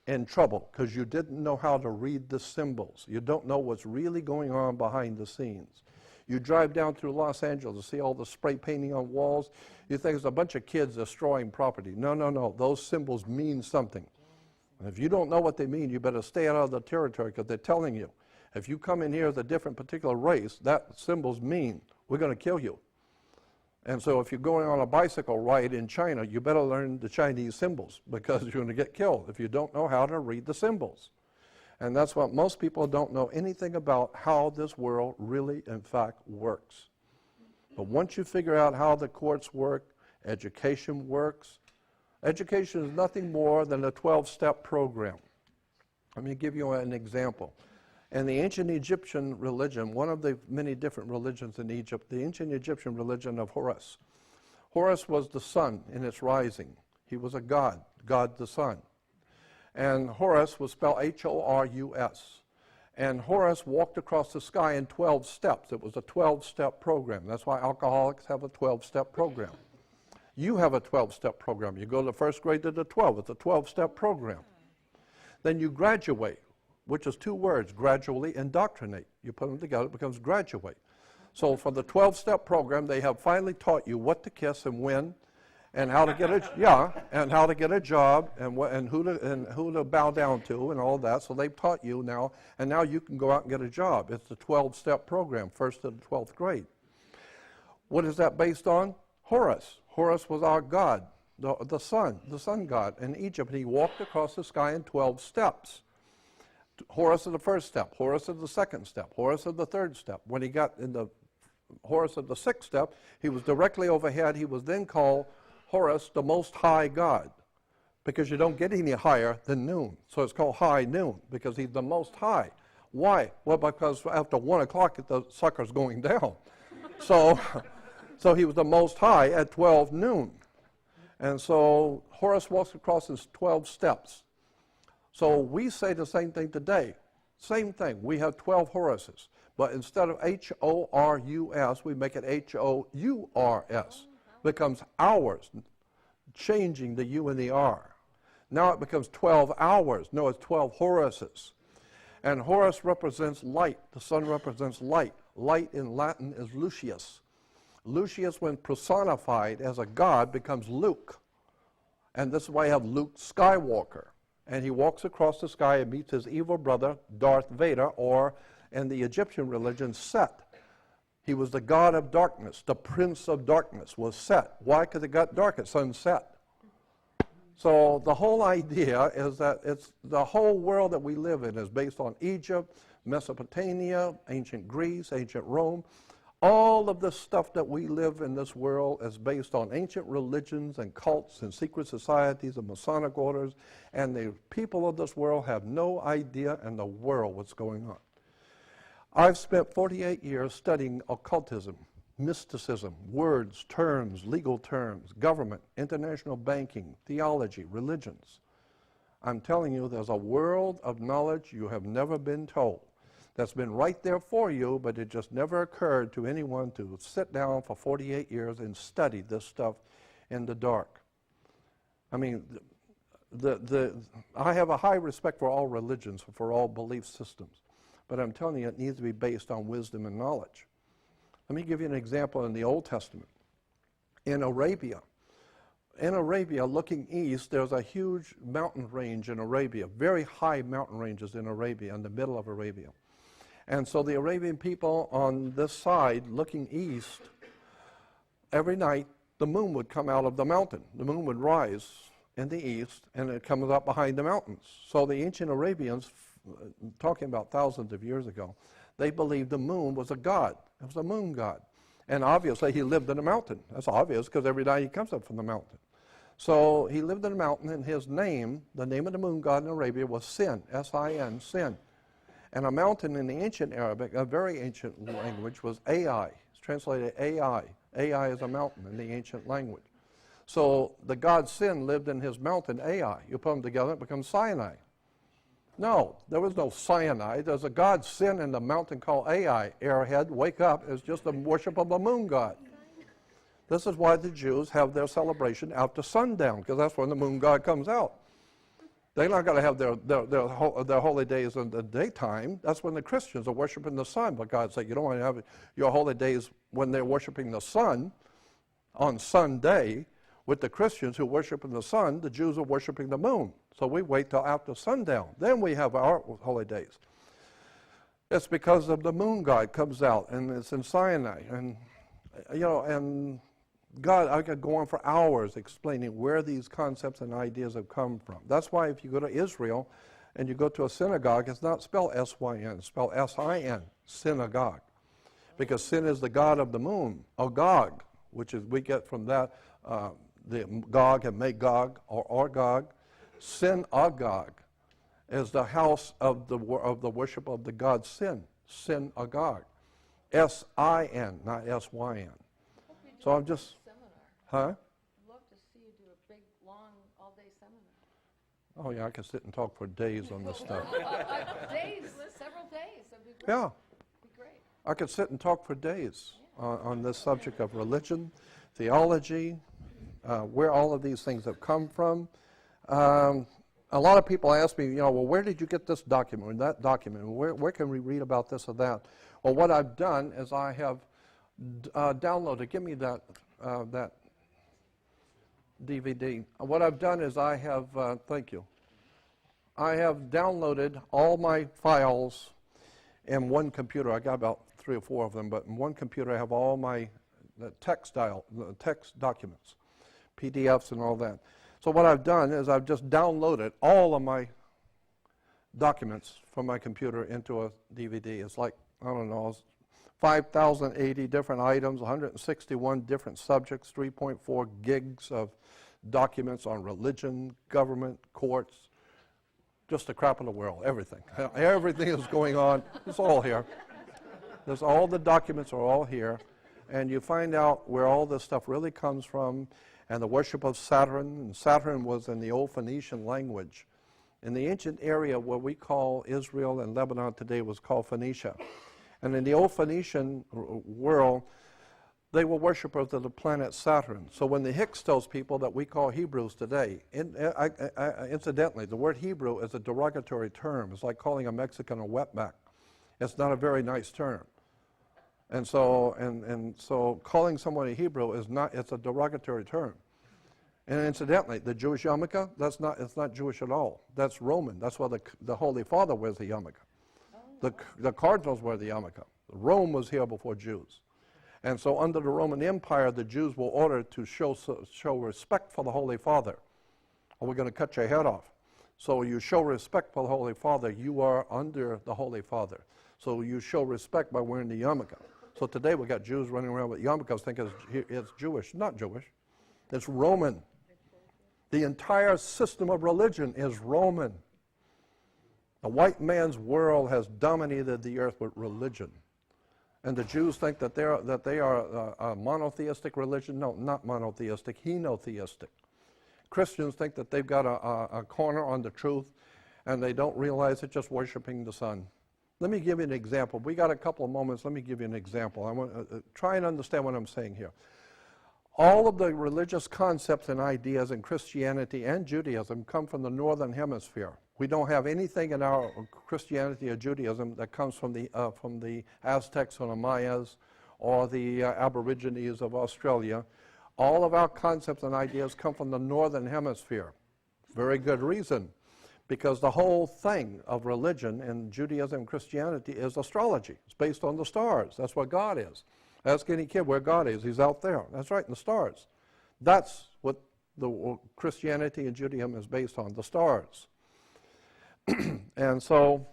in trouble because you didn't know how to read the symbols. You don't know what's really going on behind the scenes. You drive down through Los Angeles, see all the spray painting on walls, you think it's a bunch of kids destroying property. No, no, no. Those symbols mean something. And if you don't know what they mean, you better stay out of the territory because they're telling you. If you come in here as a different particular race, that symbols mean we're going to kill you. And so if you're going on a bicycle ride in China, you better learn the Chinese symbols because you're going to get killed if you don't know how to read the symbols. And that's what most people don't know anything about how this world really, in fact, works. But once you figure out how the courts work, education works. Education is nothing more than a 12-step program. Let me give you an example. In the ancient Egyptian religion, one of the many different religions in Egypt, the ancient Egyptian religion of Horus. Horus was the sun in its rising. He was a god, God the sun. And Horus was spelled H-O-R-U-S. And Horus walked across the sky in 12 steps. It was a 12-step program. That's why alcoholics have a 12-step program. You have a 12-step program. You go to the first grade to the 12th. It's a 12-step program. Then you graduate, which is two words, gradually indoctrinate. You put them together, it becomes graduate. So for the 12-step program, they have finally taught you what to kiss and when, and how to get and how to get a job, and who to bow down to, and all that. So they've taught you now, and now you can go out and get a job. It's the 12-step program, first to the 12th grade. What is that based on? Horus. Horus was our god, the sun god in Egypt. And he walked across the sky in 12 steps. Horus is the first step. Horus is the second step. Horus is the third step. When he got in the Horus of the sixth step, he was directly overhead. He was then called Horus, the Most High God, because you don't get any higher than noon. So it's called high noon, because he's the Most High. Why? Well, because after 1 o'clock, the sucker's going down. So he was the Most High at 12 noon. And so Horus walks across his 12 steps. So we say the same thing today. Same thing. We have 12 Horuses. But instead of H-O-R-U-S, we make it H-O-U-R-S. Becomes hours, changing the U and the R. Now it becomes 12 hours. No, it's 12 Horuses. And Horus represents light. The sun represents light. Light in Latin is Lucius. Lucius, when personified as a god, becomes Luke. And this is why you have Luke Skywalker. And he walks across the sky and meets his evil brother, Darth Vader, or in the Egyptian religion, Set. He was the god of darkness. The prince of darkness was Set. Why? Because it got dark at sunset. So the whole idea is that it's the whole world that we live in is based on Egypt, Mesopotamia, ancient Greece, ancient Rome. All of the stuff that we live in this world is based on ancient religions and cults and secret societies and Masonic orders, and the people of this world have no idea in the world what's going on. I've spent 48 years studying occultism, mysticism, words, terms, legal terms, government, international banking, theology, religions. I'm telling you, there's a world of knowledge you have never been told. That's been right there for you, but it just never occurred to anyone to sit down for 48 years and study this stuff in the dark. I mean, I have a high respect for all religions, for all belief systems, but I'm telling you, it needs to be based on wisdom and knowledge. Let me give you an example in the Old Testament. In Arabia, looking east, there's a huge mountain range in Arabia, very high mountain ranges in Arabia, in the middle of Arabia. And so the Arabian people on this side, looking east, every night the moon would come out of the mountain. The moon would rise in the east, and it comes up behind the mountains. So the ancient Arabians, talking about thousands of years ago, they believed the moon was a god. It was a moon god. And obviously he lived in a mountain. That's obvious, because every night he comes up from the mountain. So he lived in a mountain, and his name, the name of the moon god in Arabia, was Sin, S-I-N, Sin. And a mountain in the ancient Arabic, a very ancient language, was Ai. It's translated Ai. Ai is a mountain in the ancient language. So the god Sin lived in his mountain, Ai. You put them together, it becomes Sinai. No, there was no Sinai. There's a god Sin in the mountain called Ai. Airhead, wake up. It's just a worship of a moon god. This is why the Jews have their celebration after sundown, because that's when the moon god comes out. They're not going to have their holy days in the daytime. That's when the Christians are worshiping the sun. But God said, you don't want to have your holy days when they're worshiping the sun on Sunday. With the Christians who worship in the sun, the Jews are worshiping the moon. So we wait till after sundown. Then we have our holy days. It's because of the moon god comes out, and it's in Sinai. And, and God, I could go on for hours explaining where these concepts and ideas have come from. That's why if you go to Israel and you go to a synagogue, it's not spelled S-Y-N, it's spelled S-I-N, synagogue. Because sin is the god of the moon, Gog, which is we get from that the Gog and Magog, or Gog. Synagogue is the house of the worship of the god Sin, synagogue. S-I-N, not S-Y-N. So I'm just... Huh? I'd love to see you do a big, long, all-day seminar. Oh, yeah, I could sit and talk for days on this stuff. Days, several days. That'd be great. Yeah, Be great. I could sit and talk for days on this subject of religion, theology, where all of these things have come from. A lot of people ask me, well, where did you get this document or that document? Where can we read about this or that? Well, what I've done is I have downloaded, give me that DVD. What I've done is I have, thank you, I have downloaded all my files in one computer. I got about 3 or 4 of them, but in one computer I have all my text documents, PDFs and all that. So what I've done is I've just downloaded all of my documents from my computer into a DVD. It's like, I don't know, 5,080 different items, 161 different subjects, 3.4 gigs of documents on religion, government, courts, just the crap of the world, everything. Everything is going on. It's all here. There's all the documents are all here, and you find out where all this stuff really comes from, and the worship of Saturn. And Saturn was in the old Phoenician language. In the ancient area where we call Israel and Lebanon today was called Phoenicia. And in the old Phoenician world, they were worshipers of the planet Saturn. So when the Hyksos people that we call Hebrews today, incidentally, the word Hebrew is a derogatory term. It's like calling a Mexican a wetback. It's not a very nice term. And so calling someone a Hebrew is not, it's a derogatory term. And incidentally, the Jewish yarmulke, it's not Jewish at all. That's Roman. That's why the Holy Father wears the yarmulke. The cardinals wear the yarmulke. Rome was here before Jews. And so under the Roman Empire, the Jews were ordered to show respect for the Holy Father, or we're going to cut your head off. So you show respect for the Holy Father, you are under the Holy Father. So you show respect by wearing the yarmulke. So today we got Jews running around with yarmulkes thinking it's Jewish. Not Jewish. It's Roman. The entire system of religion is Roman. The white man's world has dominated the earth with religion. And the Jews think that they are a monotheistic religion. No, not monotheistic, henotheistic. Christians think that they've got a corner on the truth, and they don't realize it's just worshiping the sun. Let me give you an example. We got a couple of moments. Let me give you an example. I want to try and understand what I'm saying here. All of the religious concepts and ideas in Christianity and Judaism come from the northern hemisphere. We don't have anything in our Christianity or Judaism that comes from the Aztecs or the Mayas or the Aborigines of Australia. All of our concepts and ideas come from the northern hemisphere. Very good reason, because the whole thing of religion in Judaism and Christianity is astrology. It's based on the stars. That's what God is. Ask any kid where God is. He's out there. That's right, in the stars. That's what the Christianity and Judaism is based on, the stars. And so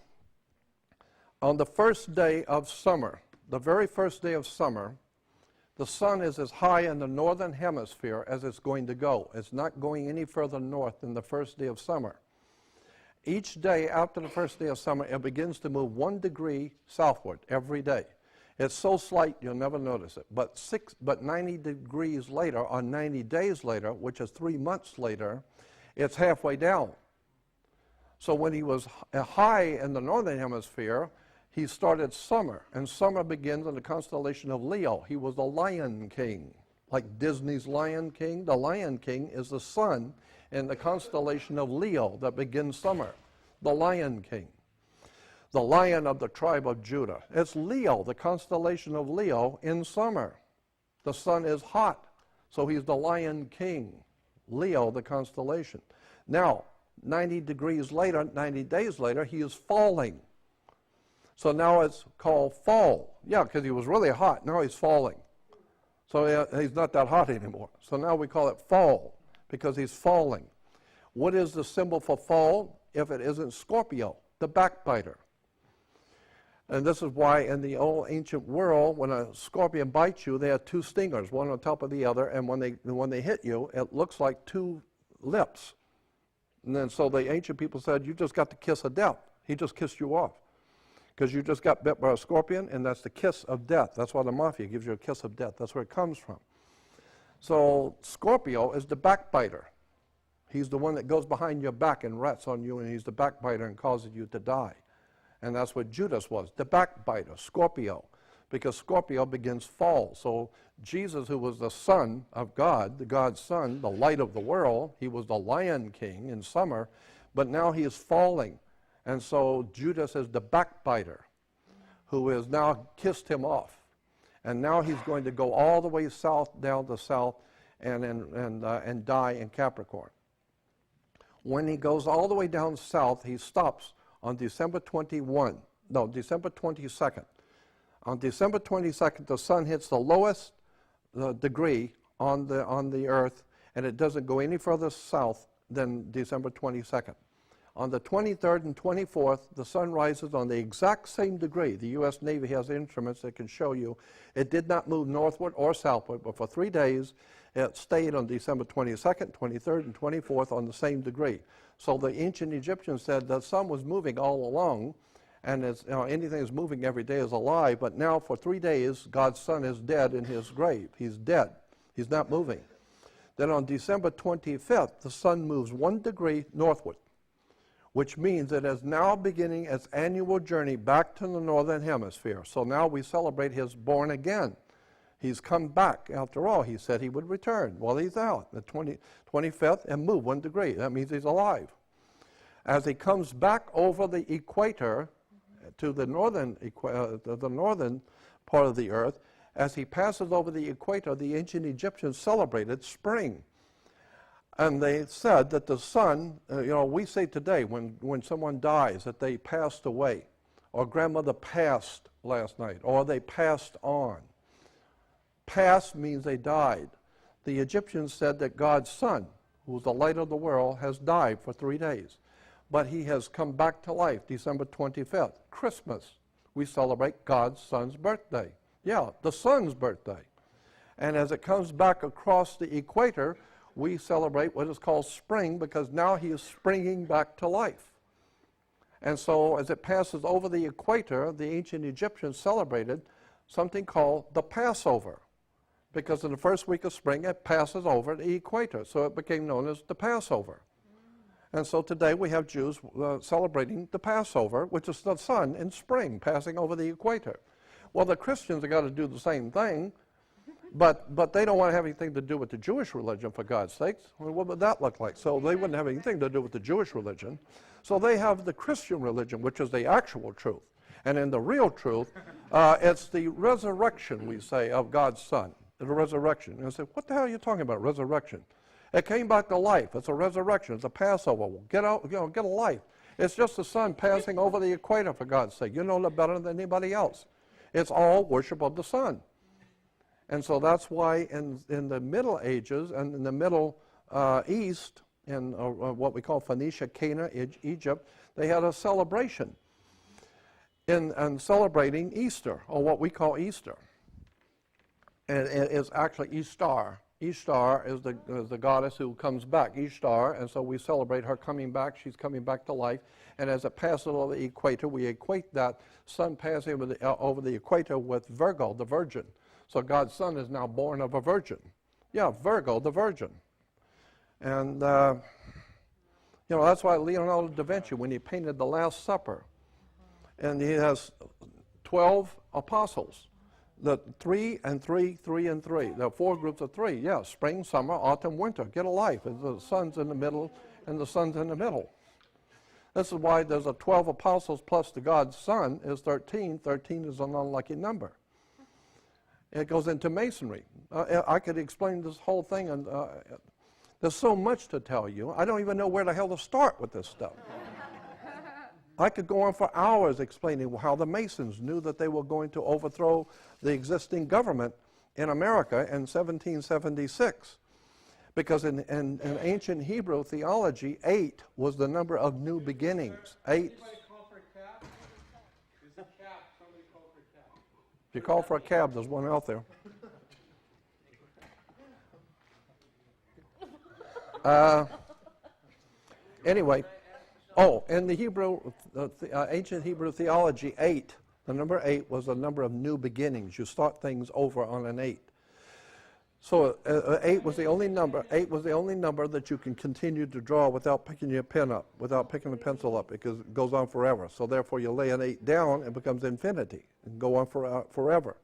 on the first day of summer, the very first day of summer, the sun is as high in the northern hemisphere as it's going to go. It's not going any further north than the first day of summer. Each day after the first day of summer, it begins to move 1 degree southward every day. It's so slight you'll never notice it. But 90 degrees later, or 90 days later, which is 3 months later, it's halfway down. So when he was high in the northern hemisphere, he started summer, and summer begins in the constellation of Leo. He was the Lion King like Disney's Lion King. The Lion King is the sun in the constellation of Leo that begins summer. The Lion King. The Lion of the tribe of Judah. It's Leo, the constellation of Leo in summer. The sun is hot, so he's the Lion King. Leo, the constellation. Now, 90 degrees later, 90 days later, he is falling. So now it's called fall. Yeah, because he was really hot. Now he's falling. So he's not that hot anymore. So now we call it fall because he's falling. What is the symbol for fall if it isn't Scorpio, the backbiter? And this is why in the old ancient world, when a scorpion bites you, they have two stingers, one on top of the other, and when they hit you, it looks like two lips. And then so the ancient people said, you just got the kiss of death. He just kissed you off. Because you just got bit by a scorpion, and that's the kiss of death. That's why the mafia gives you a kiss of death. That's where it comes from. So Scorpio is the backbiter. He's the one that goes behind your back and rats on you, and he's the backbiter and causes you to die. And that's what Judas was, the backbiter, Scorpio, because Scorpio begins fall. So Jesus, who was the Son of God, the God's Son, the light of the world, he was the Lion King in summer, but now he is falling. And so Judas is the backbiter who has now kissed him off. And now he's going to go all the way south, down to south, and die in Capricorn. When he goes all the way down south, he stops on December 22nd. On December 22nd, the sun hits the lowest degree on the earth, and it doesn't go any further south than December 22nd. On the 23rd and 24th, the sun rises on the exact same degree. The U.S. Navy has instruments that can show you it did not move northward or southward, but for 3 days, it stayed on December 22nd, 23rd, and 24th on the same degree. So the ancient Egyptians said the sun was moving all along, and anything that's moving every day is alive, but now for 3 days, God's Son is dead in his grave. He's dead. He's not moving. Then on December 25th, the sun moves 1 degree northward, which means it is now beginning its annual journey back to the northern hemisphere. So now we celebrate his born again. He's come back. After all, he said he would return. Well, he's out, the 25th, and move 1 degree. That means he's alive. As he comes back over the equator to the northern part of the earth, as he passes over the equator, the ancient Egyptians celebrated spring. And they said that the sun, we say today when someone dies that they passed away, or grandmother passed last night, or they passed on. Passed means they died. The Egyptians said that God's Son, who is the light of the world, has died for 3 days. But he has come back to life, December 25th, Christmas. We celebrate God's Son's birthday. Yeah, the sun's birthday. And as it comes back across the equator, we celebrate what is called spring, because now he is springing back to life. And so as it passes over the equator, the ancient Egyptians celebrated something called the Passover, because in the first week of spring it passes over the equator, so it became known as the Passover. And so today we have Jews celebrating the Passover, which is the sun in spring passing over the equator. Well, the Christians have got to do the same thing, but they don't want to have anything to do with the Jewish religion, for God's sakes. Well, what would that look like? So they wouldn't have anything to do with the Jewish religion. So they have the Christian religion, which is the actual truth. And in the real truth, it's the resurrection, we say, of God's Son, the resurrection. And I say, what the hell are you talking about, resurrection? It came back to life. It's a resurrection. It's a Passover. Well, get out, get a life. It's just the sun passing over the equator, for God's sake. You know no better than anybody else. It's all worship of the sun. And so that's why in the Middle Ages and in the Middle East, in what we call Phoenicia, Cana, Egypt, they had a celebration in celebrating Easter, or what we call Easter. And it is actually Ishtar. Ishtar is the goddess who comes back, Ishtar, and so we celebrate her coming back. She's coming back to life. And as it passes over the equator, we equate that sun passing over the equator with Virgo, the virgin. So God's Son is now born of a virgin. Yeah, Virgo, the virgin. And, that's why Leonardo da Vinci, when he painted the Last Supper, and he has 12 apostles. The 3 and 3, 3 and 3. There are 4 groups of 3. Yeah, spring, summer, autumn, winter. Get a life. And the sun's in the middle, and the sun's in the middle. This is why there's a 12 apostles plus the God's Son is 13. 13 is an unlucky number. It goes into Masonry. I could explain this whole thing, and there's so much to tell you. I don't even know where the hell to start with this stuff. I could go on for hours explaining how the Masons knew that they were going to overthrow the existing government in America in 1776. Because in ancient Hebrew theology, 8 was the number of new beginnings. 8. Anybody call for a cab? There's a cab. Somebody call for a cab. If you call for a cab, there's one out there. Anyway, in the Hebrew, ancient Hebrew theology, 8, the number 8 was the number of new beginnings. You start things over on an 8. So 8 was the only number. 8 was the only number that you can continue to draw without picking your pen up, without picking the pencil up, because it goes on forever. So therefore, you lay an 8 down, it becomes infinity and go on forever.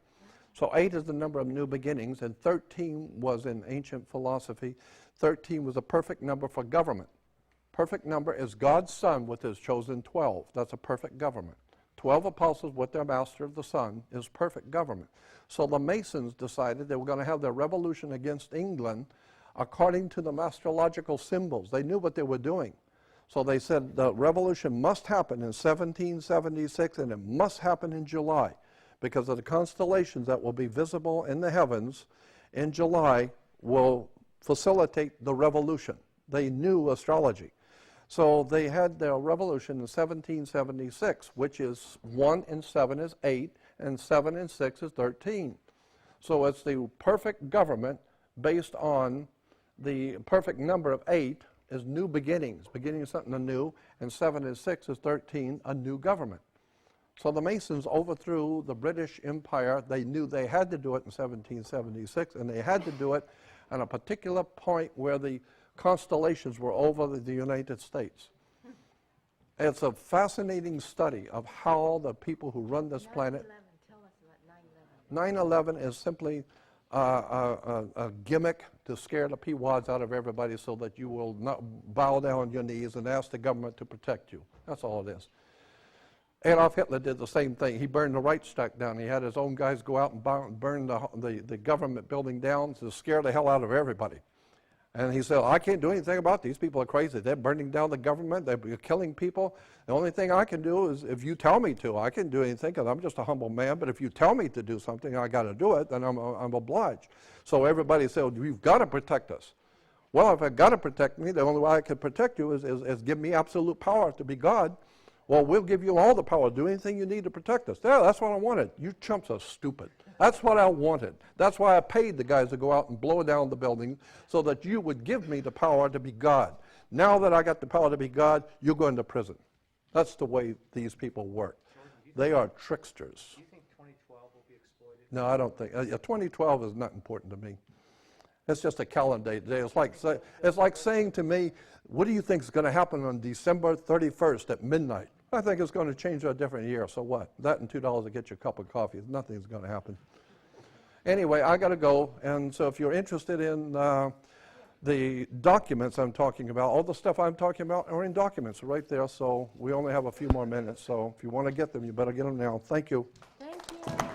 So 8 is the number of new beginnings, and 13 was in ancient philosophy. 13 was a perfect number for government. Perfect number is God's Son with his chosen 12. That's a perfect government. 12 apostles with their master, the Son, is perfect government. So the Masons decided they were going to have their revolution against England according to the astrological symbols. They knew what they were doing. So they said the revolution must happen in 1776, and it must happen in July, because of the constellations that will be visible in the heavens in July will facilitate the revolution. They knew astrology. So they had their revolution in 1776, which is 1 and 7 is 8, and 7 and 6 is 13. So it's the perfect government based on the perfect number of 8 is new beginnings, beginning of something anew, and 7 and 6 is 13, a new government. So the Masons overthrew the British Empire. They knew they had to do it in 1776, and they had to do it at a particular point where the constellations were over the United States. It's a fascinating study of how the people who run this planet. 9/11. Tell us about 9/11. 9/11 is simply a gimmick to scare the peawads out of everybody so that you will not bow down on your knees and ask the government to protect you. That's all it is. Adolf Hitler did the same thing. He burned the Reichstag down. He had his own guys go out and burn the government building down to scare the hell out of everybody. And he said, I can't do anything about these people are crazy. They're burning down the government. They're killing people. The only thing I can do is if you tell me to. I can't do anything because I'm just a humble man. But if you tell me to do something, I got to do it, then I'm obliged. So everybody said, you've got to protect us. Well, if I've got to protect me, the only way I can protect you is give me absolute power to be God. Well, we'll give you all the power. Do anything you need to protect us. Yeah, that's what I wanted. You chumps are stupid. That's what I wanted. That's why I paid the guys to go out and blow down the building so that you would give me the power to be God. Now that I got the power to be God, you're going to prison. That's the way these people work. They are tricksters. Do you think 2012 will be exploited? No, I don't think. 2012 is not important to me. It's just a calendar day. It's like saying to me, what do you think is going to happen on December 31st at midnight? I think it's going to change to a different year. So what? That and $2 to get you a cup of coffee. Nothing's going to happen. Anyway, I got to go. And so if you're interested in the documents I'm talking about, all the stuff I'm talking about are in documents right there. So we only have a few more minutes. So if you want to get them, you better get them now. Thank you. Thank you.